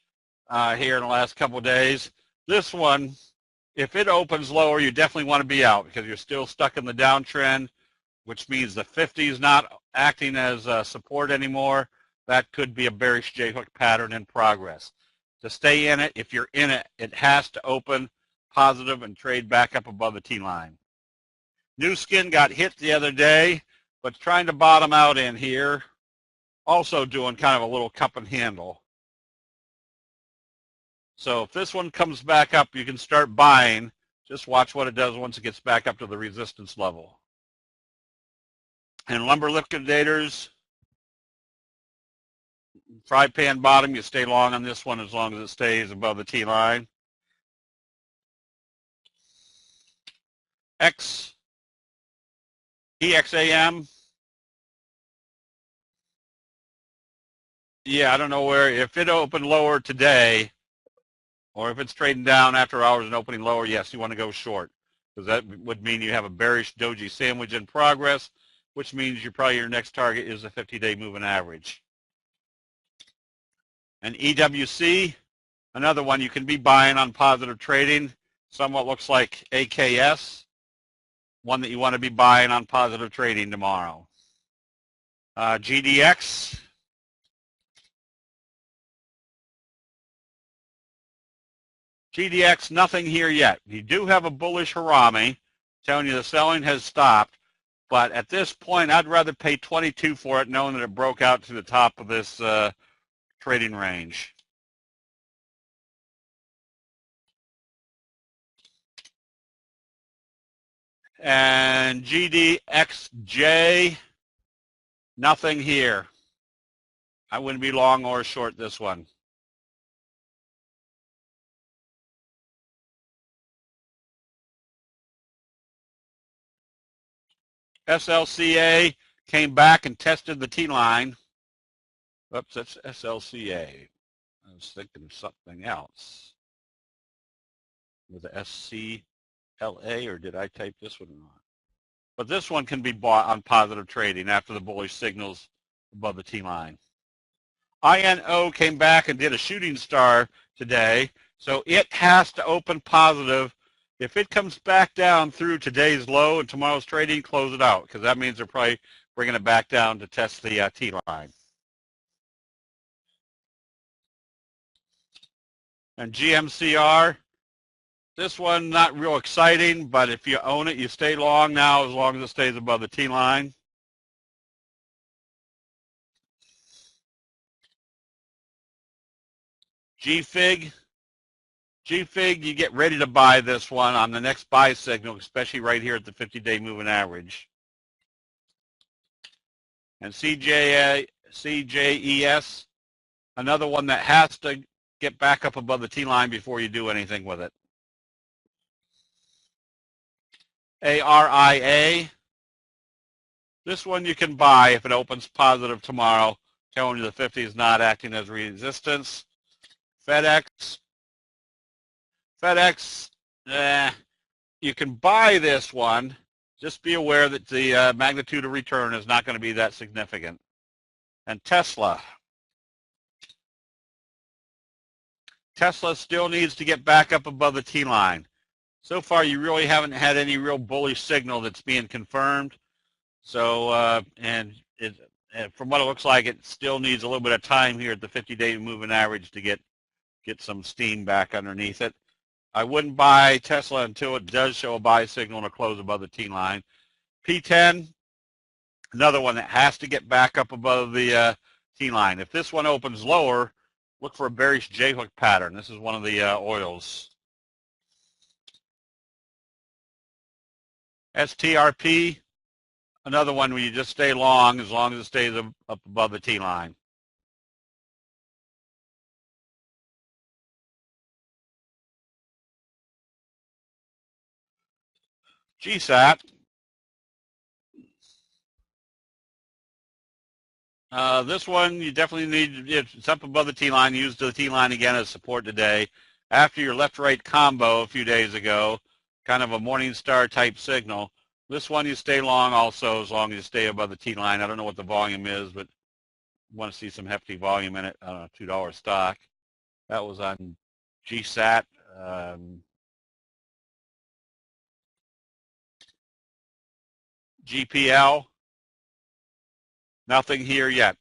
here in the last couple of days. This one, if it opens lower, you definitely want to be out because you're still stuck in the downtrend, which means the 50 is not acting as support anymore. That could be a bearish J-hook pattern in progress. To stay in it, if you're in it, it has to open positive and trade back up above the T-line. New Skin got hit the other day, but trying to bottom out in here. Also doing kind of a little cup and handle. So if this one comes back up, you can start buying. Just watch what it does once it gets back up to the resistance level. And lumber liquidators, fry pan bottom, you stay long on this one as long as it stays above the T-line. EXAM. Yeah, I don't know where, if it opened lower today, or if it's trading down after hours and opening lower, yes, you want to go short. Because that would mean you have a bearish doji sandwich in progress, which means your next target is the 50-day moving average. And EWC, another one you can be buying on positive trading, somewhat looks like AKS, one that you want to be buying on positive trading tomorrow. GDX. GDX, nothing here yet. You do have a bullish Harami telling you the selling has stopped, but at this point, I'd rather pay 22 for it knowing that it broke out to the top of this trading range. And GDXJ, nothing here. I wouldn't be long or short this one. SLCA came back and tested the T-line. Oops, that's SLCA. I was thinking of something else. With a SCLA, or did I type this one wrong? But this one can be bought on positive trading after the bullish signals above the T line. INO came back and did a shooting star today, so it has to open positive. If it comes back down through today's low and tomorrow's trading, close it out, because that means they're probably bringing it back down to test the T line. And GMCR, this one not real exciting, but if you own it, you stay long now as long as it stays above the T line. GFIG, you get ready to buy this one on the next buy signal, especially right here at the 50-day moving average. And CJES, another one that has to get back up above the T line before you do anything with it. ARIA, this one you can buy if it opens positive tomorrow, telling you the 50 is not acting as resistance. FedEx, you can buy this one. Just be aware that the magnitude of return is not going to be that significant. And Tesla still needs to get back up above the T line. So far, you really haven't had any real bullish signal that's being confirmed. So, and from what it looks like, it still needs a little bit of time here at the 50-day moving average to get some steam back underneath it. I wouldn't buy Tesla until it does show a buy signal and a close above the T line. P10, another one that has to get back up above the T line. If this one opens lower, look for a bearish J-hook pattern. This is one of the oils. STRP, another one where you just stay long as it stays up above the T line. GSAT, this one you definitely need, it's up above the T line, use the T line again as support today. After your left-right combo a few days ago, kind of a morning star type signal, this one you stay long also as long as you stay above the T line. I don't know what the volume is, but want to see some hefty volume in it. I don't know, $2 stock. That was on GSAT. GPL, nothing here yet.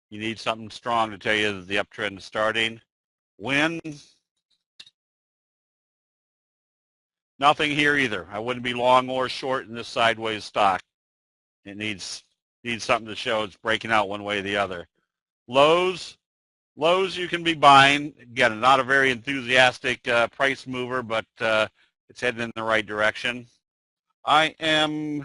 You need something strong to tell you that the uptrend is starting. WIN, nothing here either. I wouldn't be long or short in this sideways stock. It needs something to show it's breaking out one way or the other. Lowe's you can be buying. Again, not a very enthusiastic price mover, but it's heading in the right direction. IMDZ,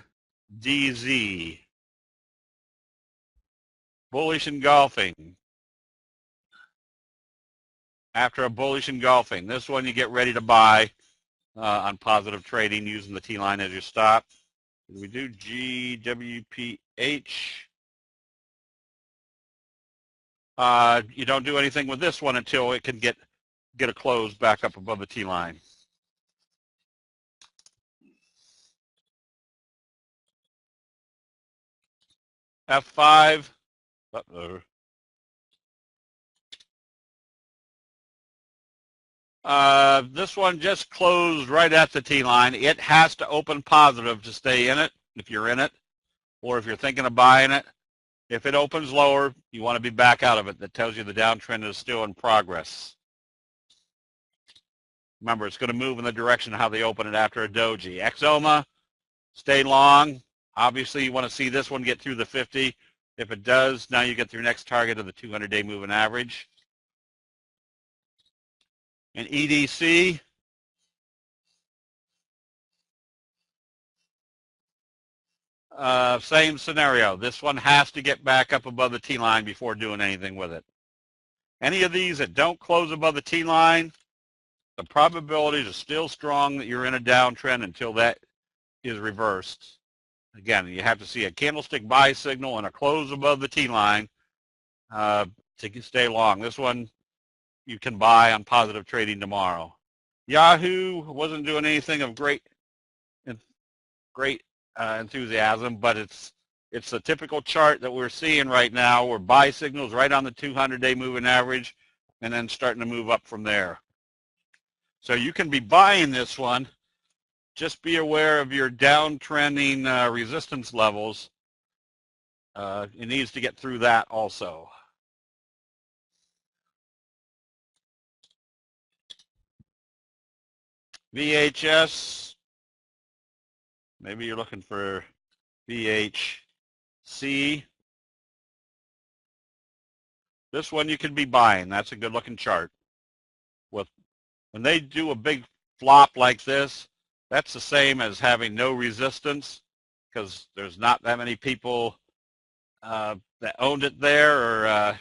bullish engulfing. After a bullish engulfing, this one you get ready to buy on positive trading using the T line as your stop. Did we do GWPH? You don't do anything with this one until it can get a close back up above the T line. F5. Uh-oh. This one just closed right at the T line. It has to open positive to stay in it, if you're in it, or if you're thinking of buying it. If it opens lower, you want to be back out of it. That tells you the downtrend is still in progress. Remember, it's going to move in the direction of how they open it after a doji. Exoma, stay long. Obviously, you want to see this one get through the 50. If it does, now you get your next target of the 200-day moving average. And EDC, same scenario. This one has to get back up above the T line before doing anything with it. Any of these that don't close above the T line, the probabilities are still strong that you're in a downtrend until that is reversed. Again, you have to see a candlestick buy signal and a close above the T line to stay long. This one you can buy on positive trading tomorrow. Yahoo wasn't doing anything of great enthusiasm, but it's the typical chart that we're seeing right now, where buy signals right on the 200-day moving average and then starting to move up from there. So you can be buying this one. Just be aware of your downtrending resistance levels. It needs to get through that also. VHS, maybe you're looking for VHC. This one you can be buying. That's a good looking chart. When they do a big flop like this, that's the same as having no resistance, because there's not that many people that owned it there or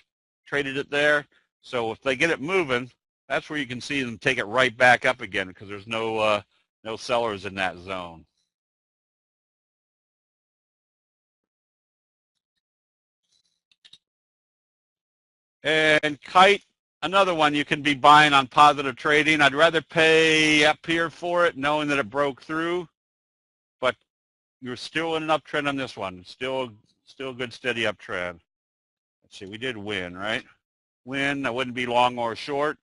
traded it there. So if they get it moving, that's where you can see them take it right back up again, because there's no sellers in that zone. And Kite, another one you can be buying on positive trading. I'd rather pay up here for it, knowing that it broke through, but you're still in an uptrend on this one. Still a good steady uptrend. Let's see, we did win, right? Win, that wouldn't be long or short.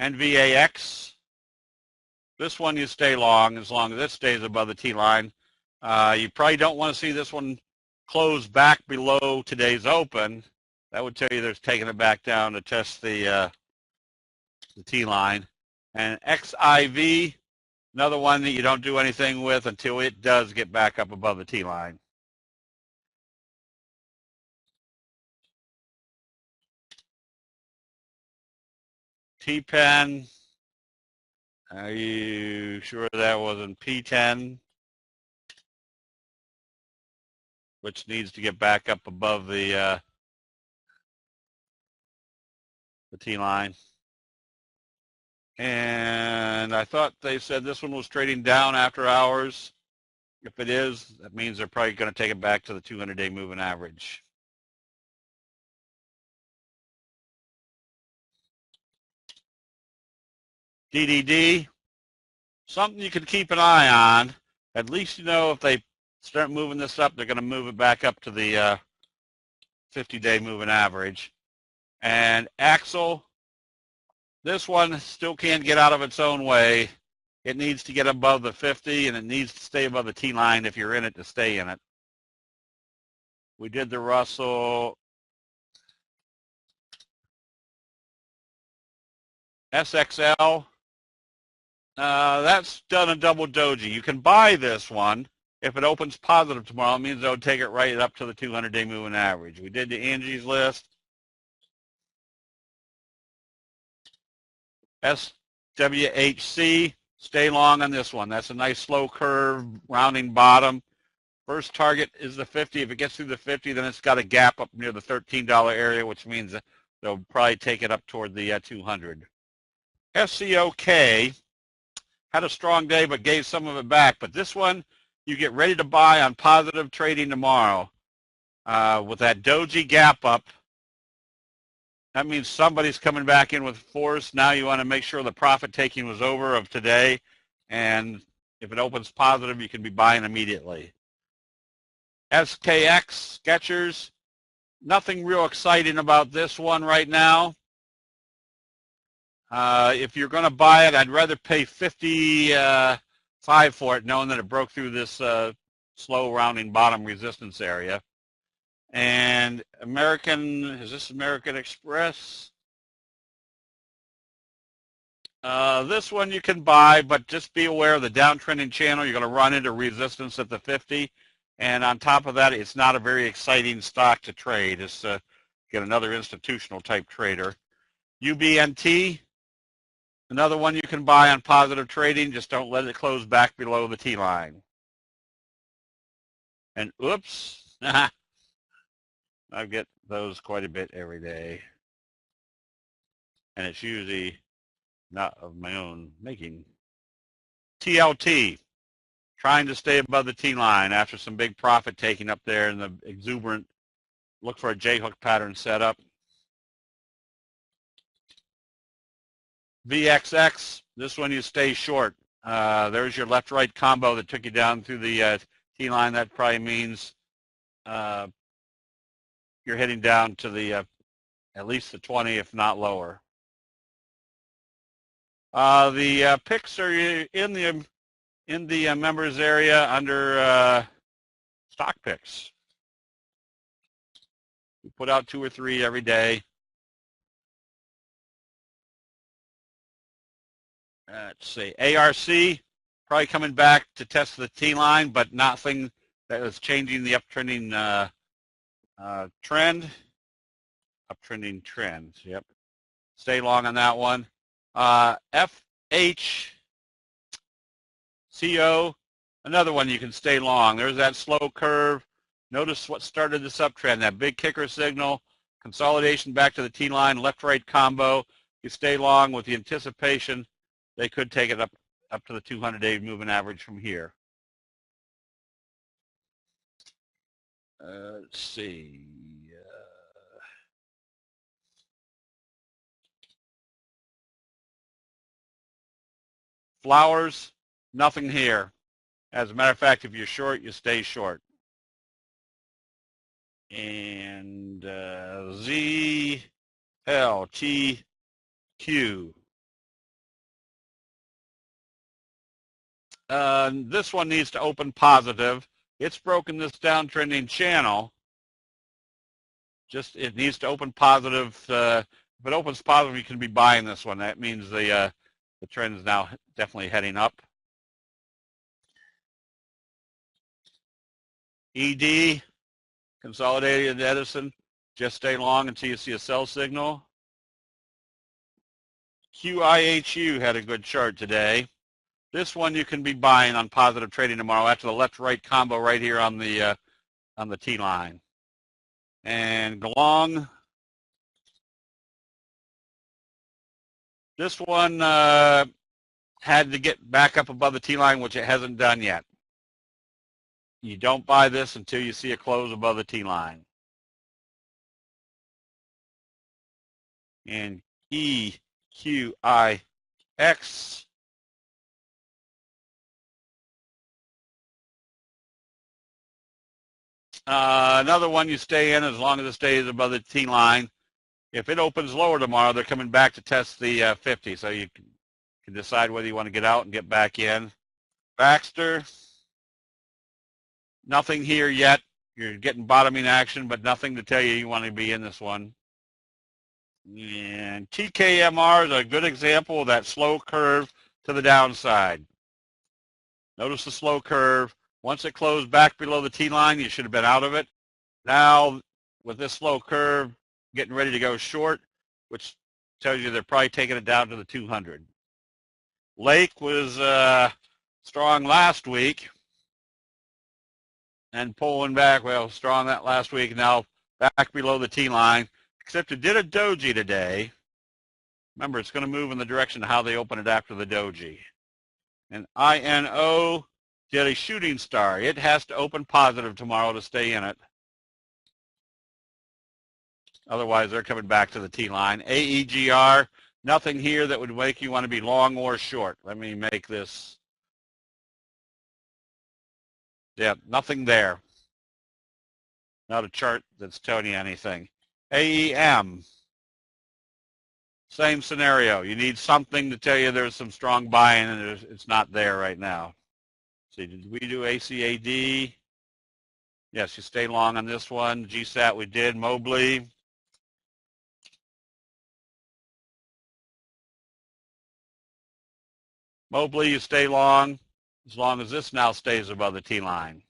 NVAX, this one you stay long as it stays above the T line. You probably don't want to see this one close back below today's open. That would tell you there's taking it back down to test the T line. And XIV, another one that you don't do anything with until it does get back up above the T line. T-Pen, are you sure that wasn't P10? Which needs to get back up above the T line. And I thought they said this one was trading down after hours. If it is, that means they're probably going to take it back to the 200-day moving average. DDD, something you can keep an eye on. At least you know if they start moving this up, they're going to move it back up to the 50-day moving average. And Axle, this one still can't get out of its own way. It needs to get above the 50, and it needs to stay above the T line if you're in it to stay in it. We did the Russell. SXL, that's done a double doji. You can buy this one. If it opens positive tomorrow, it means they'll take it right up to the 200-day moving average. We did the Angie's List. SWHC, stay long on this one. That's a nice slow curve, rounding bottom. First target is the 50. If it gets through the 50, then it's got a gap up near the $13 area, which means they'll probably take it up toward the 200. SCOK had a strong day but gave some of it back. But this one, you get ready to buy on positive trading tomorrow. With that doji gap up, that means somebody's coming back in with force. Now you want to make sure the profit taking was over of today. And if it opens positive, you can be buying immediately. SKX, Skechers, nothing real exciting about this one right now. If you're going to buy it, I'd rather pay $55 for it, knowing that it broke through this slow rounding bottom resistance area. And is this American Express? This one you can buy, but just be aware of the downtrending channel. You're going to run into resistance at the 50. And on top of that, it's not a very exciting stock to trade. It's get another institutional type trader. UBNT, another one you can buy on positive trading. Just don't let it close back below the T line. And oops, I get those quite a bit every day. And it's usually not of my own making. TLT, trying to stay above the T line after some big profit taking up there in the exuberant. Look for a J-hook pattern setup. VXX, this one you stay short. There's your left-right combo that took you down through the T line. That probably means you're heading down to the at least the 20, if not lower. The picks are in the members area under stock picks. We put out 2 or 3 every day. Let's see, ARC probably coming back to test the T line, but nothing that is changing the uptrending trend. Uptrending trend. Yep. Stay long on that one. FHCO, another one you can stay long. There's that slow curve. Notice what started this uptrend, that big kicker signal, consolidation back to the T-line, left-right combo. You stay long with the anticipation they could take it up to the 200-day moving average from here. Let's see. Flowers, nothing here. As a matter of fact, if you're short, you stay short. And ZLTQ. This one needs to open positive. It's broken this downtrending channel. Just it needs to open positive. If it opens positive, you can be buying this one. That means the trend is now definitely heading up. ED, Consolidated Edison, just stay long until you see a sell signal. QIHU had a good chart today. This one you can be buying on positive trading tomorrow after the left-right combo right here on the T line. And Glong, this one had to get back up above the T line, which it hasn't done yet. You don't buy this until you see a close above the T line. And EQIX. Another one you stay in as long as it stays above the T line. If it opens lower tomorrow, they're coming back to test the 50, so you can decide whether you want to get out and get back in. Baxter, nothing here yet. You're getting bottoming action, but nothing to tell you want to be in this one. And TKMR is a good example of that slow curve to the downside. Notice the slow curve. Once it closed back below the T line, you should have been out of it. Now, with this slow curve, getting ready to go short, which tells you they're probably taking it down to the 200. Lake was strong last week and pulling back, well, strong that last week, now back below the T line, except it did a doji today. Remember, it's going to move in the direction of how they open it after the doji. And INO did a shooting star. It has to open positive tomorrow to stay in it. Otherwise, they're coming back to the T line. AEGR, nothing here that would make you want to be long or short. Let me make this. Yeah, nothing there. Not a chart that's telling you anything. AEM, same scenario. You need something to tell you there's some strong buying, and it's not there right now. See, did we do ACAD? Yes, you stay long on this one. GSAT we did. Mobley. Mobley, you stay long as long as this now stays above the T line.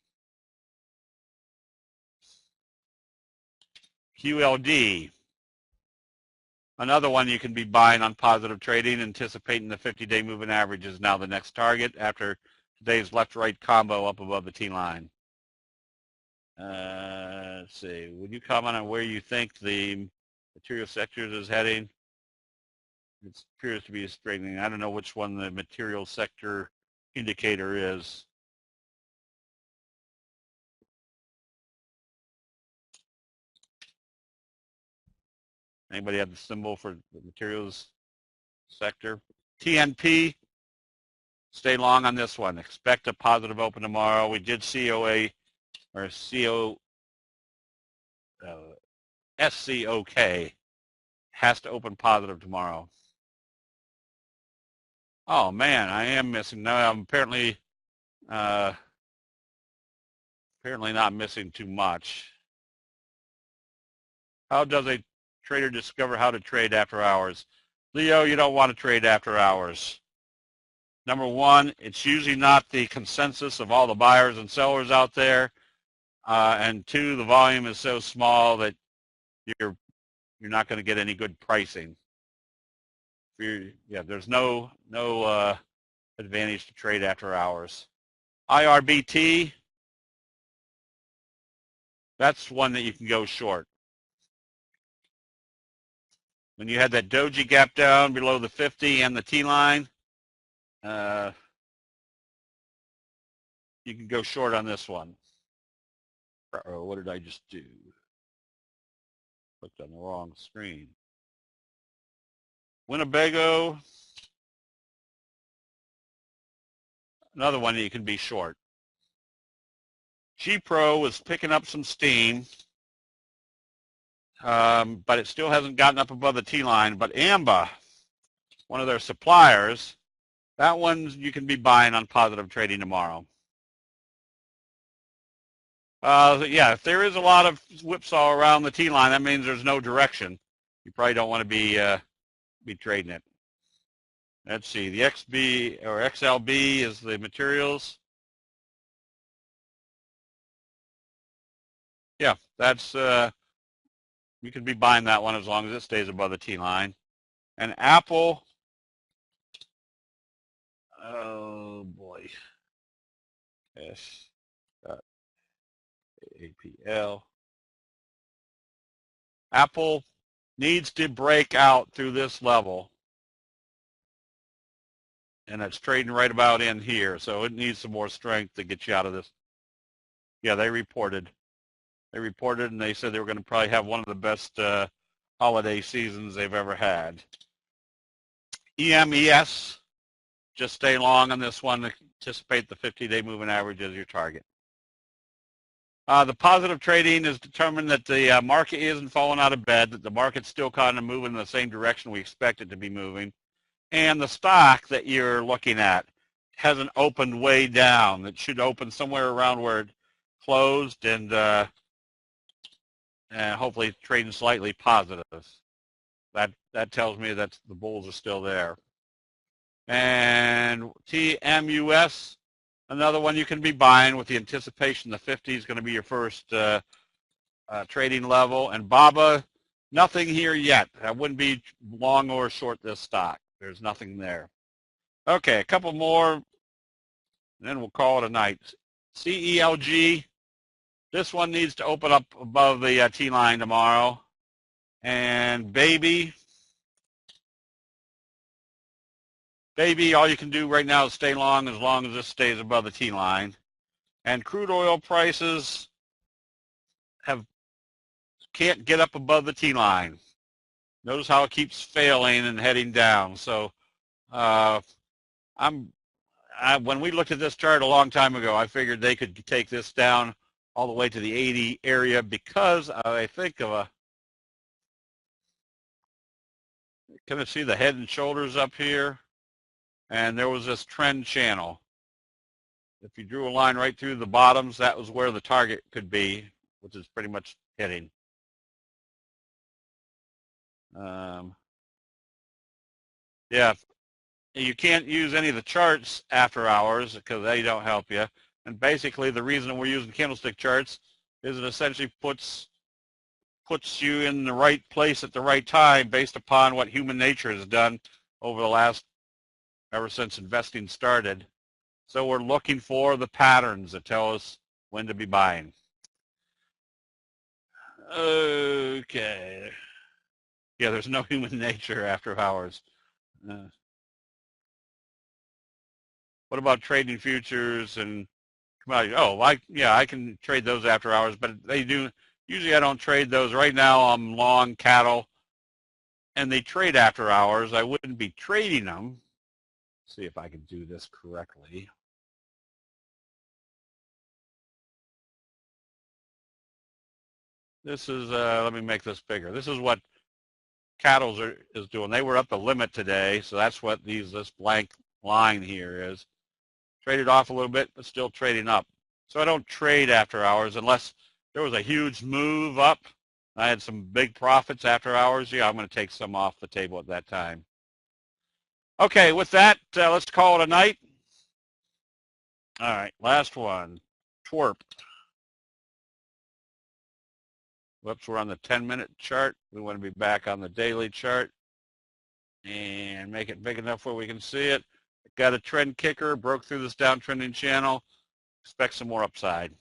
QLD, another one you can be buying on positive trading, anticipating the 50-day moving average is now the next target after today's left-right combo up above the T line. Let's see, would you comment on where you think the material sectors is heading? It appears to be straightening. I don't know which one the material sector indicator is. Anybody have the symbol for the materials sector? TNP, stay long on this one. Expect a positive open tomorrow. We did COA or SCOK has to open positive tomorrow. Oh man, I am missing. No, I'm apparently not missing too much. How does a trader discover how to trade after hours? Leo, you don't want to trade after hours. Number one, it's usually not the consensus of all the buyers and sellers out there. And two, the volume is so small that you're not going to get any good pricing. There's no advantage to trade after hours. IRBT, that's one that you can go short. When you had that doji gap down below the 50 and the T line, you can go short on this one. What did I just do? Clicked on the wrong screen. Winnebago, another one that you can be short. G-Pro was picking up some steam, but it still hasn't gotten up above the T-line. But AMBA, one of their suppliers, that one you can be buying on positive trading tomorrow. Yeah, if there is a lot of whipsaw around the T-line, that means there's no direction. You probably don't want to be trading it. Let's see, the XB or XLB is the materials. Yeah, that's you can be buying that one as long as it stays above the T-line. And Apple, oh boy, S.APL. Apple needs to break out through this level, and it's trading right about in here, so it needs some more strength to get you out of this. Yeah, they reported and they said they were going to probably have one of the best holiday seasons they've ever had. EMES, just stay long on this one. Anticipate the 50-day moving average as your target. The positive trading is determined that the market isn't falling out of bed, that the market's still kind of moving in the same direction we expect it to be moving. And the stock that you're looking at hasn't opened way down. It should open somewhere around where it closed and hopefully trading slightly positive. That tells me that the bulls are still there. And TMUS, another one you can be buying with the anticipation the 50 is going to be your first trading level. And BABA, nothing here yet. I wouldn't be long or short this stock. There's nothing there. Okay, a couple more, and then we'll call it a night. CELG, this one needs to open up above the T-line tomorrow. And Baby, all you can do right now is stay long as this stays above the T-line. And crude oil prices can't get up above the T-line. Notice how it keeps failing and heading down. So when we looked at this chart a long time ago, I figured they could take this down all the way to the 80 area because I think of can I see the head and shoulders up here? And there was this trend channel. If you drew a line right through the bottoms, that was where the target could be, which is pretty much hitting. Yeah, you can't use any of the charts after hours because they don't help you. And basically the reason we're using candlestick charts is it essentially puts you in the right place at the right time based upon what human nature has done over the last, ever since investing started. So we're looking for the patterns that tell us when to be buying. Okay. Yeah, there's no human nature after hours. What about trading futures and commodities? Oh, I can trade those after hours, but they do. Usually I don't trade those. Right now I'm long cattle and they trade after hours, I wouldn't be trading them. Let's see if I can do this correctly. This is, let me make this bigger. This is what Cattles is doing. They were up the limit today, so that's what this blank line here is. Traded off a little bit, but still trading up. So I don't trade after hours unless there was a huge move up. I had some big profits after hours. Yeah, I'm going to take some off the table at that time. Okay, with that, let's call it a night. All right, last one, twerp. Whoops, we're on the 10-minute chart. We want to be back on the daily chart and make it big enough where we can see it. Got a trend kicker, broke through this downtrending channel. Expect some more upside.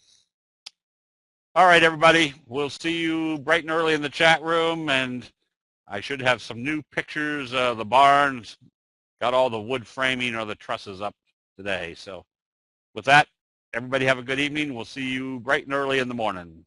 All right, everybody. We'll see you bright and early in the chat room, and I should have some new pictures of the barns. Got all the wood framing or the trusses up today. So with that, everybody have a good evening. We'll see you bright and early in the morning.